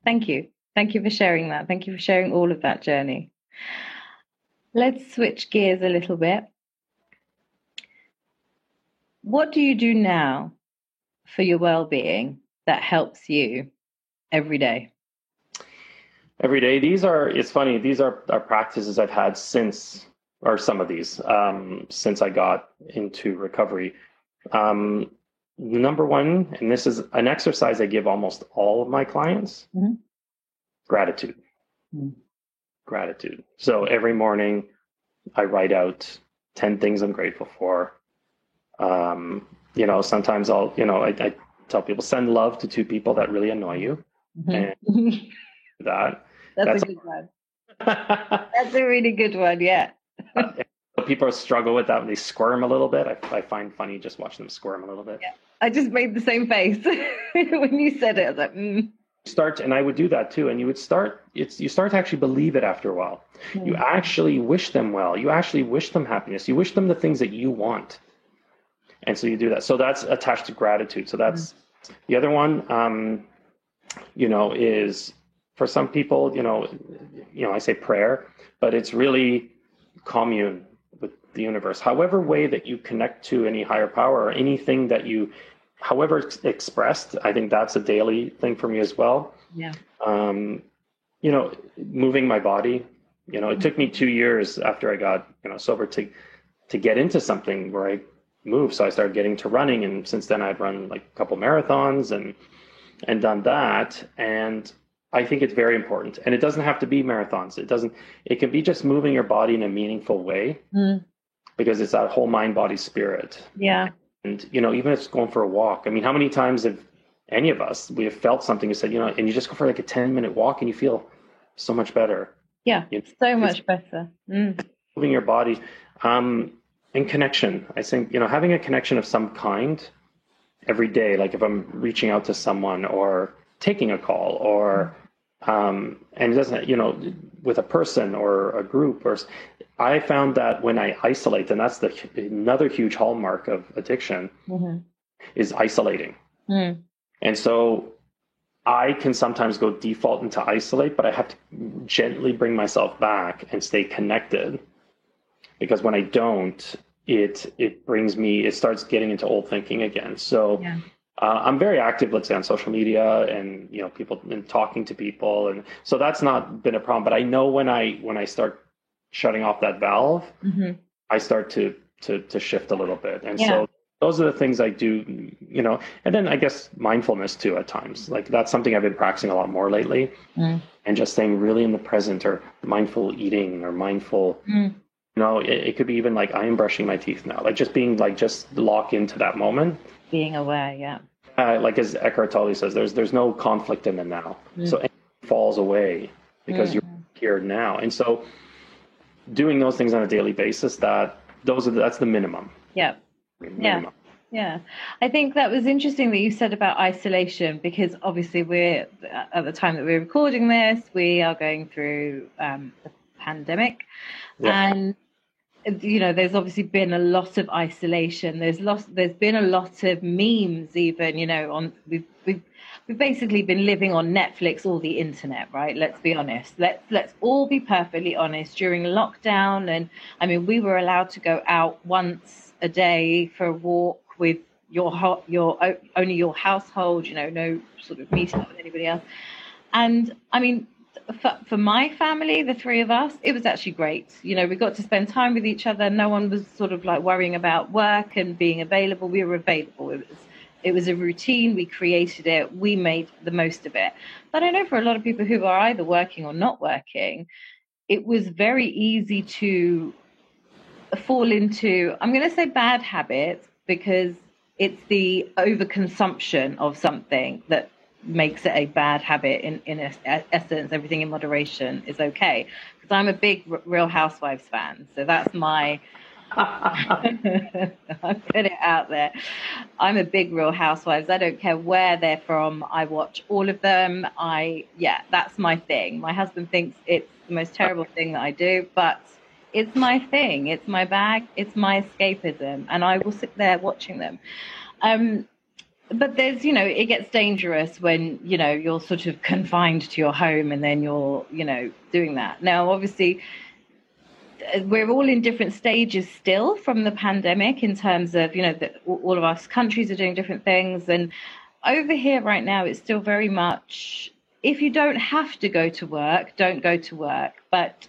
Thank you. Thank you for sharing that. Thank you for sharing all of that journey. Let's switch gears a little bit. What do you do now for your well-being that helps you every day? Every day. It's funny, these are practices I've had since I got into recovery. Number one, and this is an exercise I give almost all of my clients, gratitude. Gratitude. So every morning I write out 10 things I'm grateful for. Sometimes I tell people, send love to 2 people that really annoy you. And that's a good one. That's a really good one. Yeah. People struggle with that when they squirm a little bit. I find funny just watching them squirm a little bit. Yeah. I just made the same face when you said it. I was like, Start, and I would do that too. And you start to actually believe it after a while. You actually wish them well. You actually wish them happiness. You wish them the things that you want. And so you do that. So that's attached to gratitude. So that's the other one, is for some people, I say prayer, but it's really commune with the universe. However way that you connect to any higher power or anything that however it's expressed, I think that's a daily thing for me as well. Yeah. Moving my body, it took me 2 years after I got, sober to get into something where I move. So I started getting to running, and since then I'd run like a couple marathons and done that. And I think it's very important. And it doesn't have to be marathons. It can be just moving your body in a meaningful way because it's that whole mind, body, spirit. Yeah. And, even if it's going for a walk, I mean, how many times have any of us, we have felt something and said, and you just go for like a 10-minute walk and you feel so much better. Yeah. So much better. Moving your body. And connection. I think, having a connection of some kind every day, like if I'm reaching out to someone or taking a call or, and it doesn't, with a person or a group, I found that when I isolate, and that's another huge hallmark of addiction, is isolating. And so I can sometimes go default into isolate, but I have to gently bring myself back and stay connected. Because when I don't, it starts getting into old thinking again. So I'm very active, let's say, on social media, and people and talking to people, and so that's not been a problem. But I know when I start shutting off that valve, Hmm. I start to shift a little bit, and Yeah. so those are the things I do, and then I guess mindfulness too at times. Like that's something I've been practicing a lot more lately, Mm. and just staying really in the present, or mindful eating, or mindful. Mm. It could be even like I am brushing my teeth now, like just being like just lock into that moment. Being aware, yeah. Like as Eckhart Tolle says, there's no conflict in the now, so Mm. anything falls away because you're Mm. here now, and so doing those things on a daily basis, that's the minimum. Yeah. Yeah. Minimum. Yeah. I think that was interesting that you said about isolation, because obviously we're at the time that we're recording this, we are going through the pandemic, Yeah. and there's obviously been a lot of isolation. There's been a lot of memes, even, on we've basically been living on Netflix or the internet, right? Let's be honest. Let's all be perfectly honest. During lockdown, and I mean, we were allowed to go out once a day for a walk with only your household, no sort of meeting up with anybody else. And I mean, for my family, the three of us, it was actually great. We got to spend time with each other. No one was sort of like worrying about work and being available. We were available. It was a routine. We created it. We made the most of it. But I know for a lot of people who are either working or not working, it was very easy to fall into, I'm going to say, bad habits, because it's the overconsumption of something that makes it a bad habit. In essence, everything in moderation is okay. Because I'm a big Real Housewives fan, so that's my I put it out there. I'm a big Real Housewives. I don't care where they're from. I watch all of them. Yeah, that's my thing. My husband thinks it's the most terrible thing that I do, but it's my thing. It's my bag. It's my escapism, and I will sit there watching them. But there's, it gets dangerous when, you're sort of confined to your home, and then you're, doing that. Now, obviously, we're all in different stages still from the pandemic, in terms of, that all of us countries are doing different things. And over here right now, it's still very much, if you don't have to go to work, don't go to work. But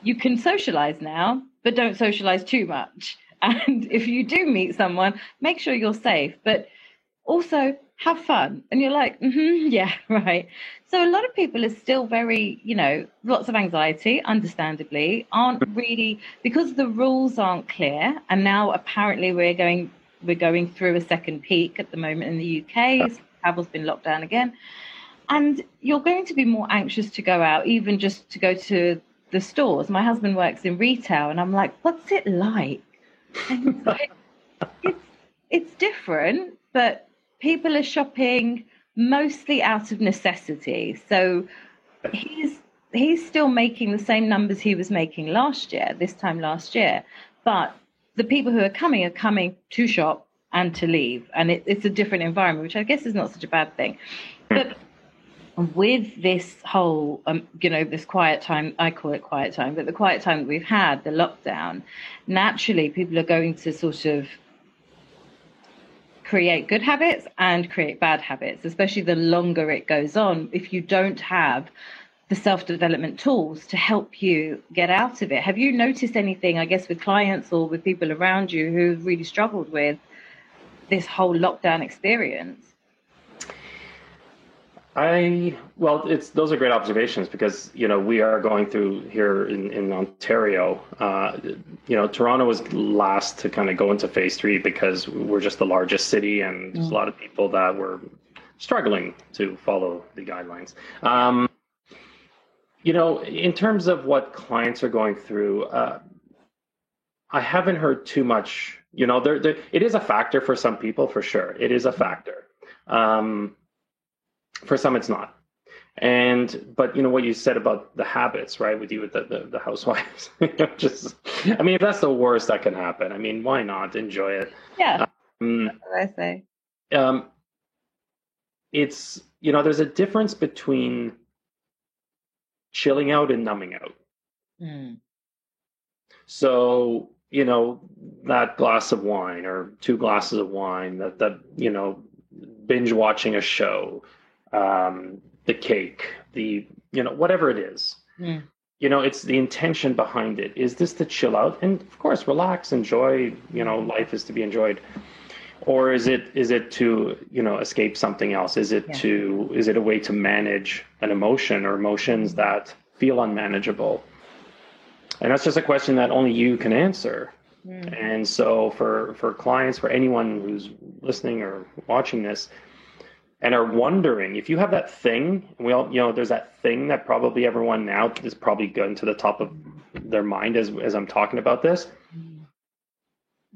you can socialize now, but don't socialize too much. And if you do meet someone, make sure you're safe, but also have fun. And you're like, yeah, right. So a lot of people are still very, lots of anxiety, understandably, aren't really, because the rules aren't clear. And now apparently we're going through a second peak at the moment in the UK. So travel's been locked down again. And you're going to be more anxious to go out, even just to go to the stores. My husband works in retail, and I'm like, what's it like? And he's like, it's different, but people are shopping mostly out of necessity. So he's still making the same numbers he was making this time last year. But the people who are coming to shop and to leave. And it's a different environment, which I guess is not such a bad thing. But with this whole, this quiet time, I call it quiet time, but the quiet time that we've had, the lockdown, naturally people are going to sort of create good habits and create bad habits, especially the longer it goes on, if you don't have the self-development tools to help you get out of it. Have you noticed anything, I guess, with clients or with people around you who've really struggled with this whole lockdown experience? Those are great observations, because we are going through here in Ontario. Toronto was last to kind of go into phase 3 because we're just the largest city, and there's a lot of people that were struggling to follow the guidelines. In terms of what clients are going through, I haven't heard too much. It is a factor for some people, for sure. It is a factor. For some, it's not. But what you said about the habits, right? With you, with the housewives, if that's the worst that can happen, why not enjoy it? Yeah, that's what I say. It's, there's a difference between chilling out and numbing out. So, that glass of wine or 2 glasses of wine that binge watching a show, the cake, whatever it is. Mm. It's the intention behind it. Is this to chill out and, of course, relax, enjoy? Life is to be enjoyed, or is it to escape something else? Is it a way to manage an emotion or emotions that feel unmanageable? And that's just a question that only you can answer. And so for clients, for anyone who's listening or watching this and are wondering, if you have that thing, and we all, there's that thing that probably everyone now is probably going to the top of their mind as I'm talking about this.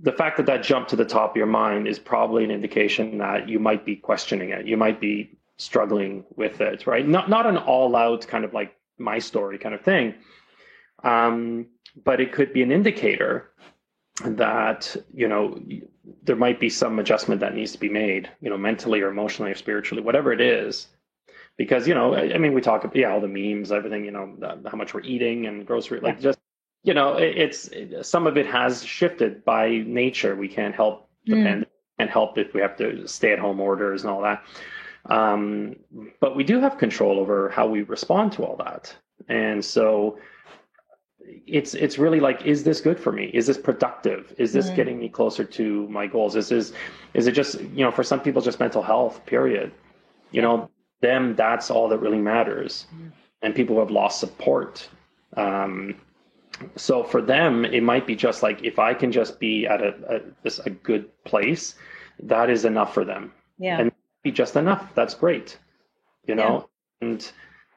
The fact that jumped to the top of your mind is probably an indication that you might be questioning it. You might be struggling with it, right? Not an all out kind of like my story kind of thing. But it could be an indicator that, there might be some adjustment that needs to be made, mentally or emotionally or spiritually, whatever it is. Because, we talk about, all the memes, everything, how much we're eating and grocery, like just, it's some of it has shifted by nature. We can't help the pandemic, and help if we have to stay at home orders and all that. But we do have control over how we respond to all that. And so it's really like, is this good for me? Is this productive? Is this getting me closer to my goals? Is it just, for some people, just mental health, period. Them, that's all that really matters. And people who have lost support. So for them, it might be just like, if I can just be at a good place, that is enough for them. Yeah. And be just enough. That's great.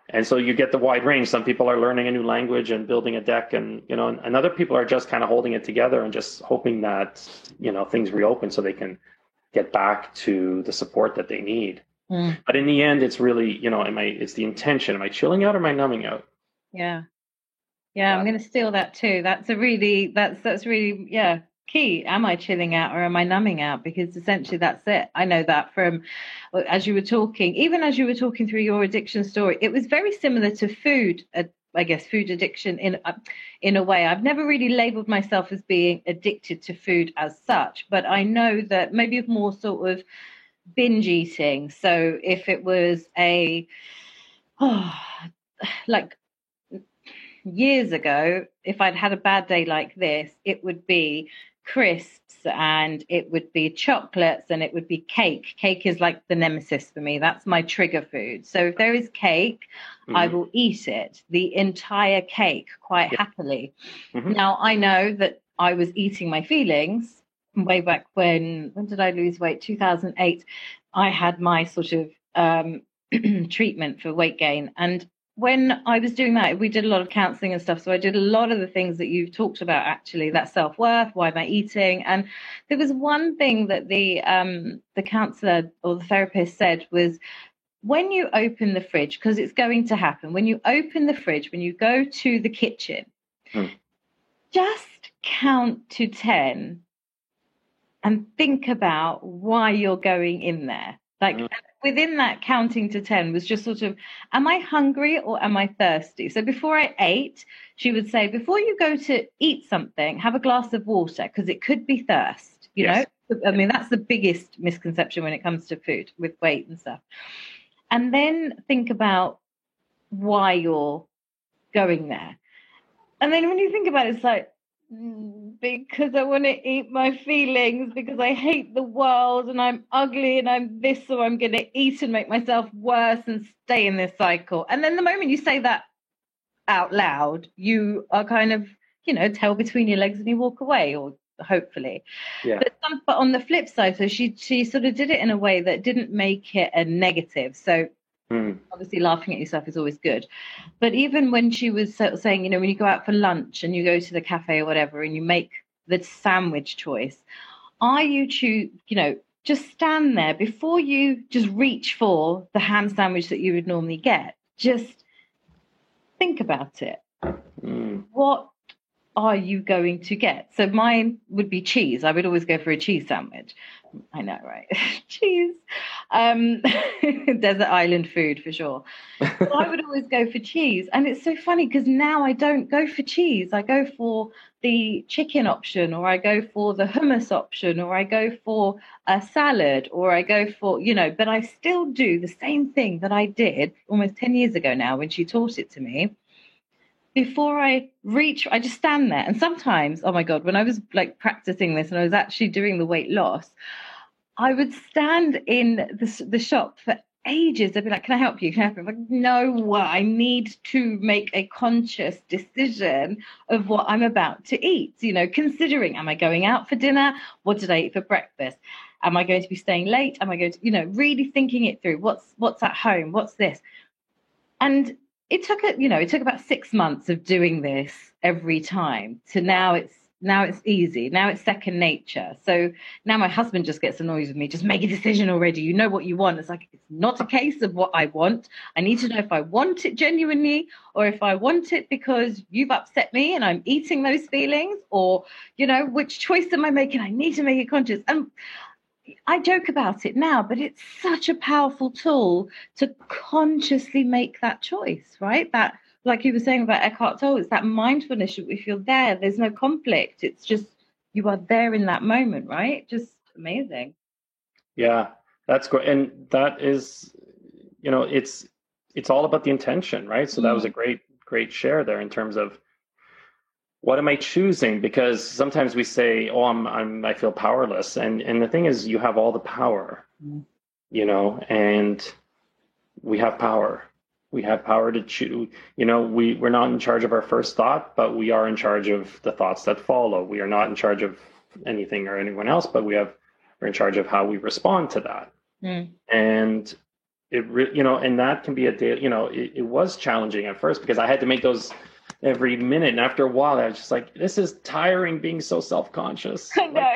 And so you get the wide range. Some people are learning a new language and building a deck, and other people are just kind of holding it together and just hoping that, things reopen so they can get back to the support that they need. But in the end, it's really, it's the intention. Am I chilling out or am I numbing out? Yeah. Yeah, I'm going to steal that too. That's really key. Am I chilling out or am I numbing out? Because essentially that's it. I know that from, as you were talking, even as you were talking through your addiction story, it was very similar to food. I guess food addiction in a way. I've never really labeled myself as being addicted to food as such, but I know that maybe more sort of binge eating. So if it was like years ago, if I'd had a bad day like this, it would be crisps and it would be chocolates and it would be cake. Cake is like the nemesis for me. That's my trigger food. So if there is cake, I will eat it, the entire cake, quite happily. Now, I know that I was eating my feelings way back when did I lose weight? 2008. I had my sort of treatment for weight gain. And when I was doing that, we did a lot of counseling and stuff. So I did a lot of the things that you've talked about, actually, that self-worth, why am I eating? And there was one thing that the counselor or the therapist said was, when you open the fridge, because it's going to happen, when you open the fridge, when you go to the kitchen, just count to 10 and think about why you're going in there. Like within that counting to 10 was just sort of, am I hungry or am I thirsty? So before I ate, she would say, before you go to eat something, have a glass of water, because it could be thirst, you know? I mean, that's the biggest misconception when it comes to food with weight and stuff. And then think about why you're going there. And then when you think about it, it's like, because I want to eat my feelings, because I hate the world and I'm ugly and I'm this, so I'm going to eat and make myself worse and stay in this cycle. And then the moment you say that out loud, you are kind of, tail between your legs and you walk away, or hopefully. Yeah. But on the flip side, so she sort of did it in a way that didn't make it a negative. So obviously laughing at yourself is always good. But even when she was sort of saying, when you go out for lunch and you go to the cafe or whatever and you make the sandwich choice, are you just stand there before you just reach for the ham sandwich that you would normally get. Just think about it. What are you going to get? So mine would be cheese. I would always go for a cheese sandwich. I know, right? Cheese. Desert island food for sure. But I would always go for cheese. And it's so funny because now I don't go for cheese. I go for the chicken option, or I go for the hummus option, or I go for a salad, or I go for, but I still do the same thing that I did almost 10 years ago now when she taught it to me. Before I reach, I just stand there. And sometimes, oh my God, when I was like practicing this and I was actually doing the weight loss, I would stand in the shop for ages. They'd be like, can I help you? Can I help you? I'm like, no, I need to make a conscious decision of what I'm about to eat. Considering, am I going out for dinner? What did I eat for breakfast? Am I going to be staying late? Am I going to, really thinking it through? What's at home? What's this? And it took about 6 months of doing this every time to now it's easy. Now it's second nature. So now my husband just gets annoyed with me. Just make a decision already. You know what you want. It's like, it's not a case of what I want. I need to know if I want it genuinely, or if I want it because you've upset me and I'm eating those feelings, or, which choice am I making? I need to make it conscious. And I joke about it now, but it's such a powerful tool to consciously make that choice, right? That, like you were saying about Eckhart Tolle, it's that mindfulness. If you're there's no conflict. It's just, you are there in that moment, right? Just amazing. Yeah, that's great. And that is, it's all about the intention, right? So that was a great share there in terms of, what am I choosing? Because sometimes we say, "Oh, I feel powerless," and the thing is, you have all the power, and we have power. We have power to choose. We're not in charge of our first thought, but we are in charge of the thoughts that follow. We are not in charge of anything or anyone else, but we're in charge of how we respond to that. And and that can be a day. It was challenging at first because I had to make those every minute, and after a while I was just like, this is tiring being so self-conscious. I know.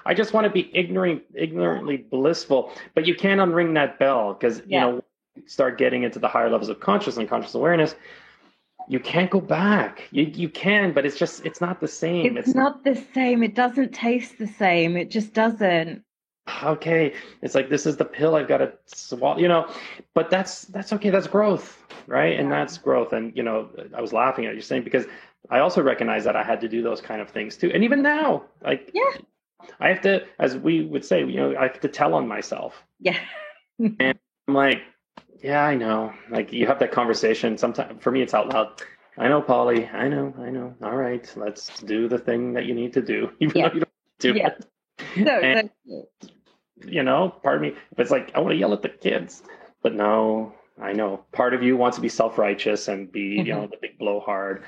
I just want to be ignorantly blissful, but you can't unring that bell because you start getting into the higher levels of conscious and conscious awareness, you can't go back. You can, but it's not the same. It's not the same. It doesn't taste the same. It just doesn't. Okay, it's like, this is the pill I've got to swallow, but that's okay. That's growth, right? And that's growth. And I was laughing at you saying, because I also recognize that I had to do those kind of things too. And even now, like, I have to, as we would say, I have to tell on myself. Yeah. And I'm like, yeah, I know. Like, you have that conversation. Sometimes for me, it's out loud. I know, Polly. I know. All right, let's do the thing that you need to do, even though you don't do it. No, and, part of me, it's like, I want to yell at the kids, but no, I know part of you wants to be self-righteous and be, the big blowhard.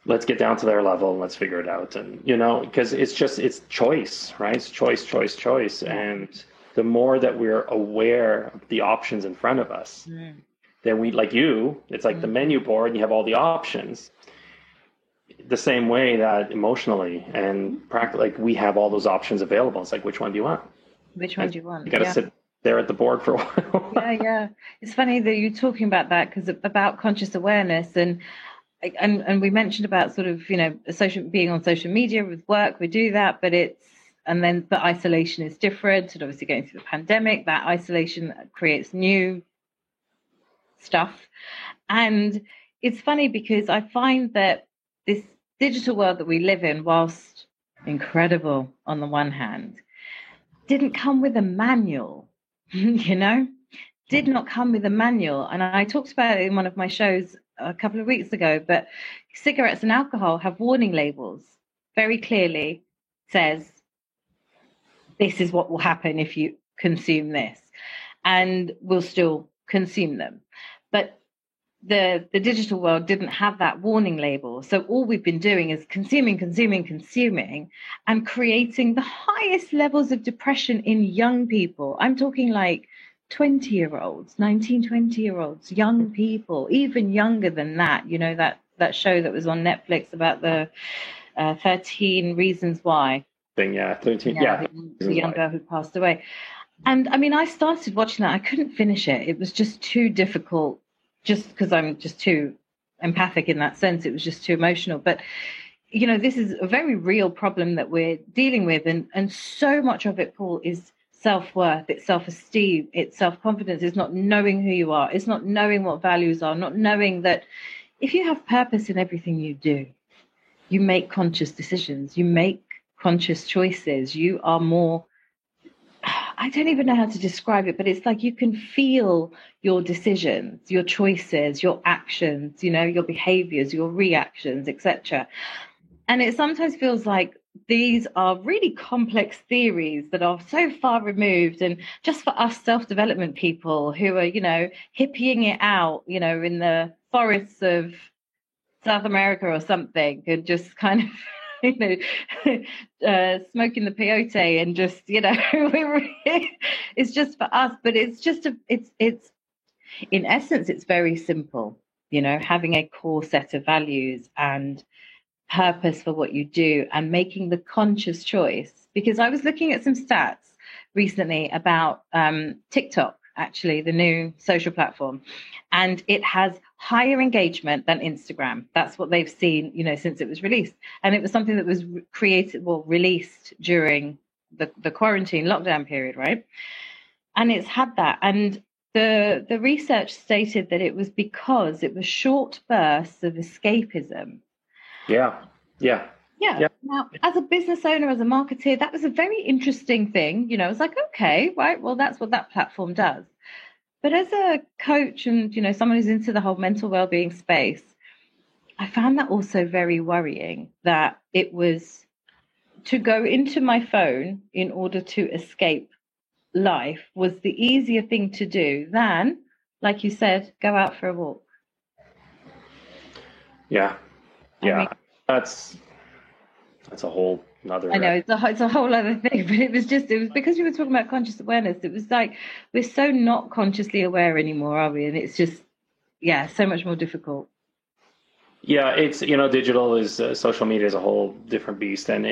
Let's get down to their level and let's figure it out. And, because it's choice, right? It's choice. And the more that we're aware of the options in front of us, then we, like you, it's like the menu board and you have all the options. The same way that emotionally and practically, like, we have all those options available. It's like, which one do you want? Which one do you want? You got to sit there at the board for a while. Yeah. It's funny that you're talking about that, because about conscious awareness and we mentioned about sort of, being on social media with work, we do that, but isolation is different. And obviously going through the pandemic, that isolation creates new stuff. And it's funny because I find that this digital world that we live in, whilst incredible on the one hand, didn't come with a manual, did not come with a manual. And I talked about it in one of my shows a couple of weeks ago, but cigarettes and alcohol have warning labels. Very clearly says, this is what will happen if you consume this, and we'll still consume them. But the digital world didn't have that warning label. So all we've been doing is consuming, and creating the highest levels of depression in young people. I'm talking like 20-year-olds, 19, 20-year-olds, young people, even younger than that. That show that was on Netflix about the 13 Reasons Why. 13. The young girl who passed away. And I mean, I started watching that. I couldn't finish it. It was just too difficult, just because I'm just too empathic in that sense. It was just too emotional. But, this is a very real problem that we're dealing with. And so much of it, Paul, is self-worth, it's self-esteem, it's self-confidence, it's not knowing who you are, it's not knowing what values are, not knowing that if you have purpose in everything you do, you make conscious decisions, you make conscious choices, you are more, I don't even know how to describe it, but it's like you can feel your decisions, your choices, your actions, your behaviors, your reactions, etc. And it sometimes feels like these are really complex theories that are so far removed. And just for us self-development people who are, hippieing it out, in the forests of South America or something, and just kind of, smoking the peyote and just, it's just for us. But it's just, it's in essence, it's very simple, having a core set of values and purpose for what you do and making the conscious choice. Because I was looking at some stats recently about TikTok, actually, the new social platform, and it has higher engagement than Instagram. That's what they've seen, since it was released. And it was something that was released during the quarantine lockdown period, right? And it's had that. And the research stated that it was because it was short bursts of escapism. Yeah. Now, as a business owner, as a marketer, that was a very interesting thing. I was like, okay, right, well, that's what that platform does. But as a coach and, someone who's into the whole mental well-being space, I found that also very worrying, that it was to go into my phone in order to escape life was the easier thing to do than, like you said, go out for a walk. Yeah. That's a whole nother. I know it's a whole other thing, but it was because we were talking about conscious awareness. It was like we're so not consciously aware anymore, are we? And it's just, so much more difficult. Yeah, it's digital is social media is a whole different beast, and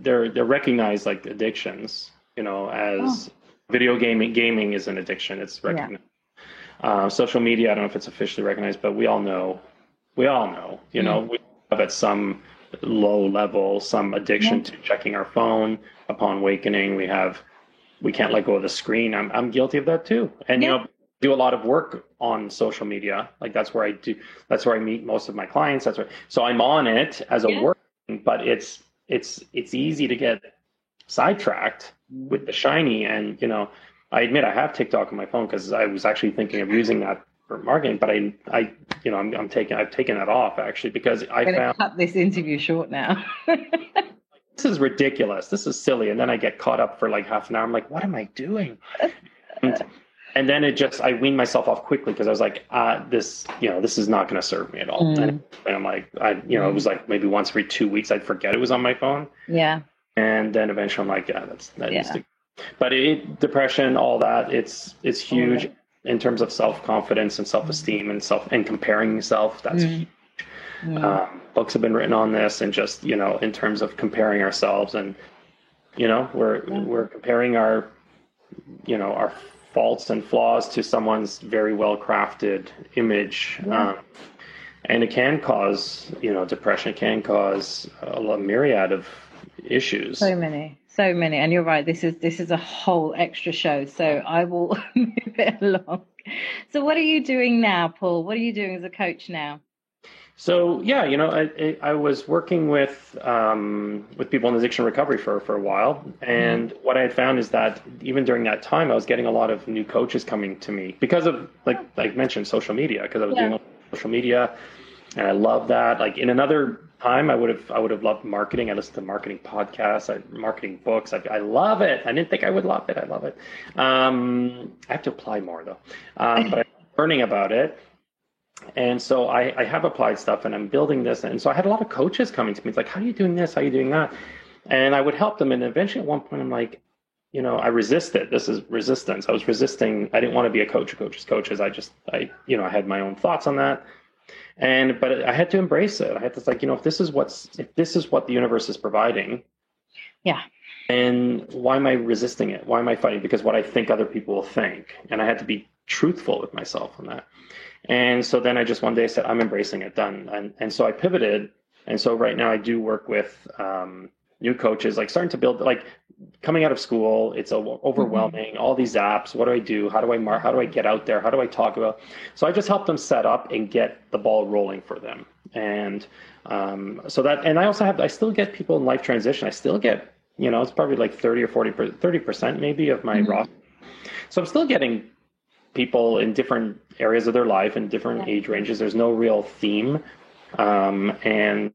they're recognized like addictions. As video gaming is an addiction. It's recognized. Yeah. Social media, I don't know if it's officially recognized, but we all know. We have at some low level some addiction to checking our phone upon awakening. We can't let go of the screen. I'm guilty of that too. And do a lot of work on social media. Like that's where I meet most of my clients. So I'm on it as a work, but it's easy to get sidetracked with the shiny. And I admit I have TikTok on my phone because I was actually thinking of using that for marketing, but I've taken that off actually because I found cut this interview short now. This is ridiculous. This is silly. And then I get caught up for like half an hour. I'm like, what am I doing? And then I weaned myself off quickly because I was like, this is not going to serve me at all. And I'm like, it was like maybe once every 2 weeks I'd forget it was on my phone. Yeah. And then eventually I'm like, but depression, all that, it's huge. In terms of self-confidence and self-esteem and comparing yourself, that's huge. Books have been written on this, and just in terms of comparing ourselves, and we're comparing our faults and flaws to someone's very well-crafted image, and it can cause depression. It can cause a myriad of issues. So many, and you're right. This is a whole extra show, so I will move it along. So, what are you doing now, Paul? What are you doing as a coach now? So, I was working with people in addiction recovery for a while, and what I had found is that even during that time, I was getting a lot of new coaches coming to me because of, like I mentioned, social media. Because I was doing social media, and I love that. Like in another time, I would have loved marketing. I listened to marketing podcasts, marketing books. I love it. I didn't think I would love it. I love it. I have to apply more though, but I'm learning about it. And so I have applied stuff, and I'm building this. And so I had a lot of coaches coming to me. It's like, how are you doing this? How are you dodoing that? And I would help them. And eventually at one point, I'm like, I resisted. This is resistance. I was resisting. I didn't want to be a coach of coaches. I had my own thoughts on that. But I had to embrace it. I had to like, if this is what the universe is providing. Yeah. And why am I resisting it? Why am I fighting? Because what I think other people will think. And I had to be truthful with myself on that. And so then I just one day said, I'm embracing it, done. And so I pivoted. And so right now I do work with new coaches, like starting to build, like coming out of school, it's overwhelming, all these apps. What do I do? How do I how do I get out there? How do I talk about? So I just help them set up and get the ball rolling for them. And so that, and I still get people in life transition. I still get, it's probably like 30 or 30% maybe of my roster. So I'm still getting people in different areas of their life and different age ranges. There's no real theme. And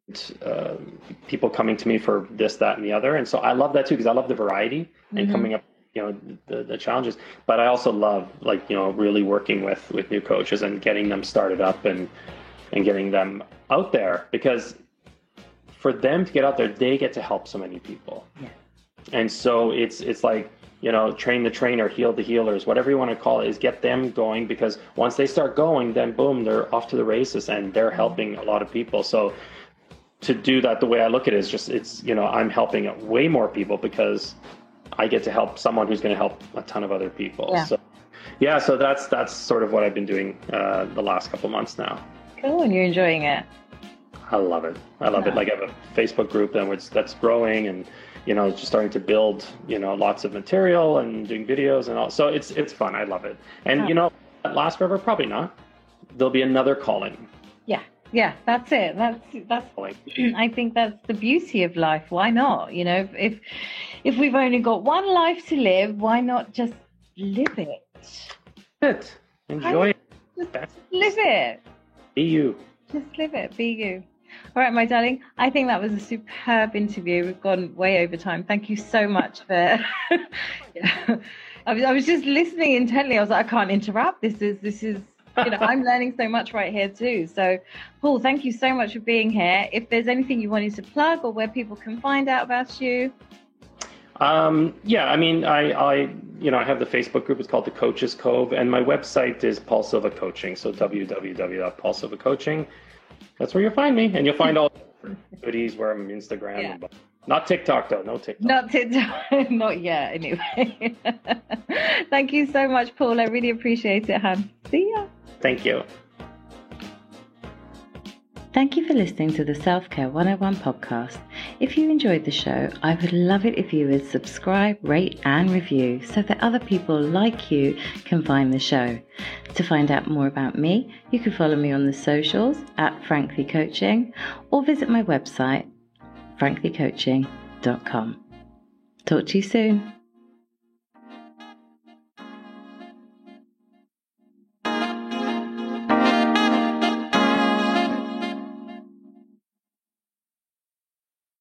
people coming to me for this, that, and the other. And so I love that too, because I love the variety and coming up, the challenges. But I also love really working with new coaches and getting them started up and getting them out there, because for them to get out there, they get to help so many people. Yeah. And so it's like, train the trainer, heal the healers, whatever you want to call it, is get them going, because once they start going, then boom, they're off to the races and they're helping a lot of people. So to do that, the way I look at it is just, I'm helping way more people because I get to help someone who's going to help a ton of other people. Yeah. So that's sort of what I've been doing the last couple months now. Cool. And you're enjoying it? I love it. Like I have a Facebook group that's growing, and just starting to build, lots of material and doing videos and all. So it's fun. I love it. And, that last forever, probably not. There'll be another calling. Yeah, that's it. That's I think that's the beauty of life. Why not? If we've only got one life to live, why not just live it? Enjoy it. Just live it. Be you. Just live it. Be you. All right, my darling. I think that was a superb interview. We've gone way over time. Thank you so much for. I was just listening intently. I was like, I can't interrupt. This is. I'm learning so much right here too. So, Paul, thank you so much for being here. If there's anything you wanted to plug or where people can find out about you. I have the Facebook group. It's called the Coaches Cove, and my website is Paul Silva Coaching. So www.paulsilvacoaching. That's where you'll find me, and you'll find all the goodies where I'm on Instagram. Yeah. Not TikTok though. No TikTok. Not TikTok. Not yet. Anyway. Thank you so much, Paul. I really appreciate it, hon. See ya. Thank you. Thank you for listening to the Self-Care 101 podcast. If you enjoyed the show, I would love it if you would subscribe, rate and review so that other people like you can find the show. To find out more about me, you can follow me on the socials at Frankly Coaching or visit my website, franklycoaching.com. Talk to you soon.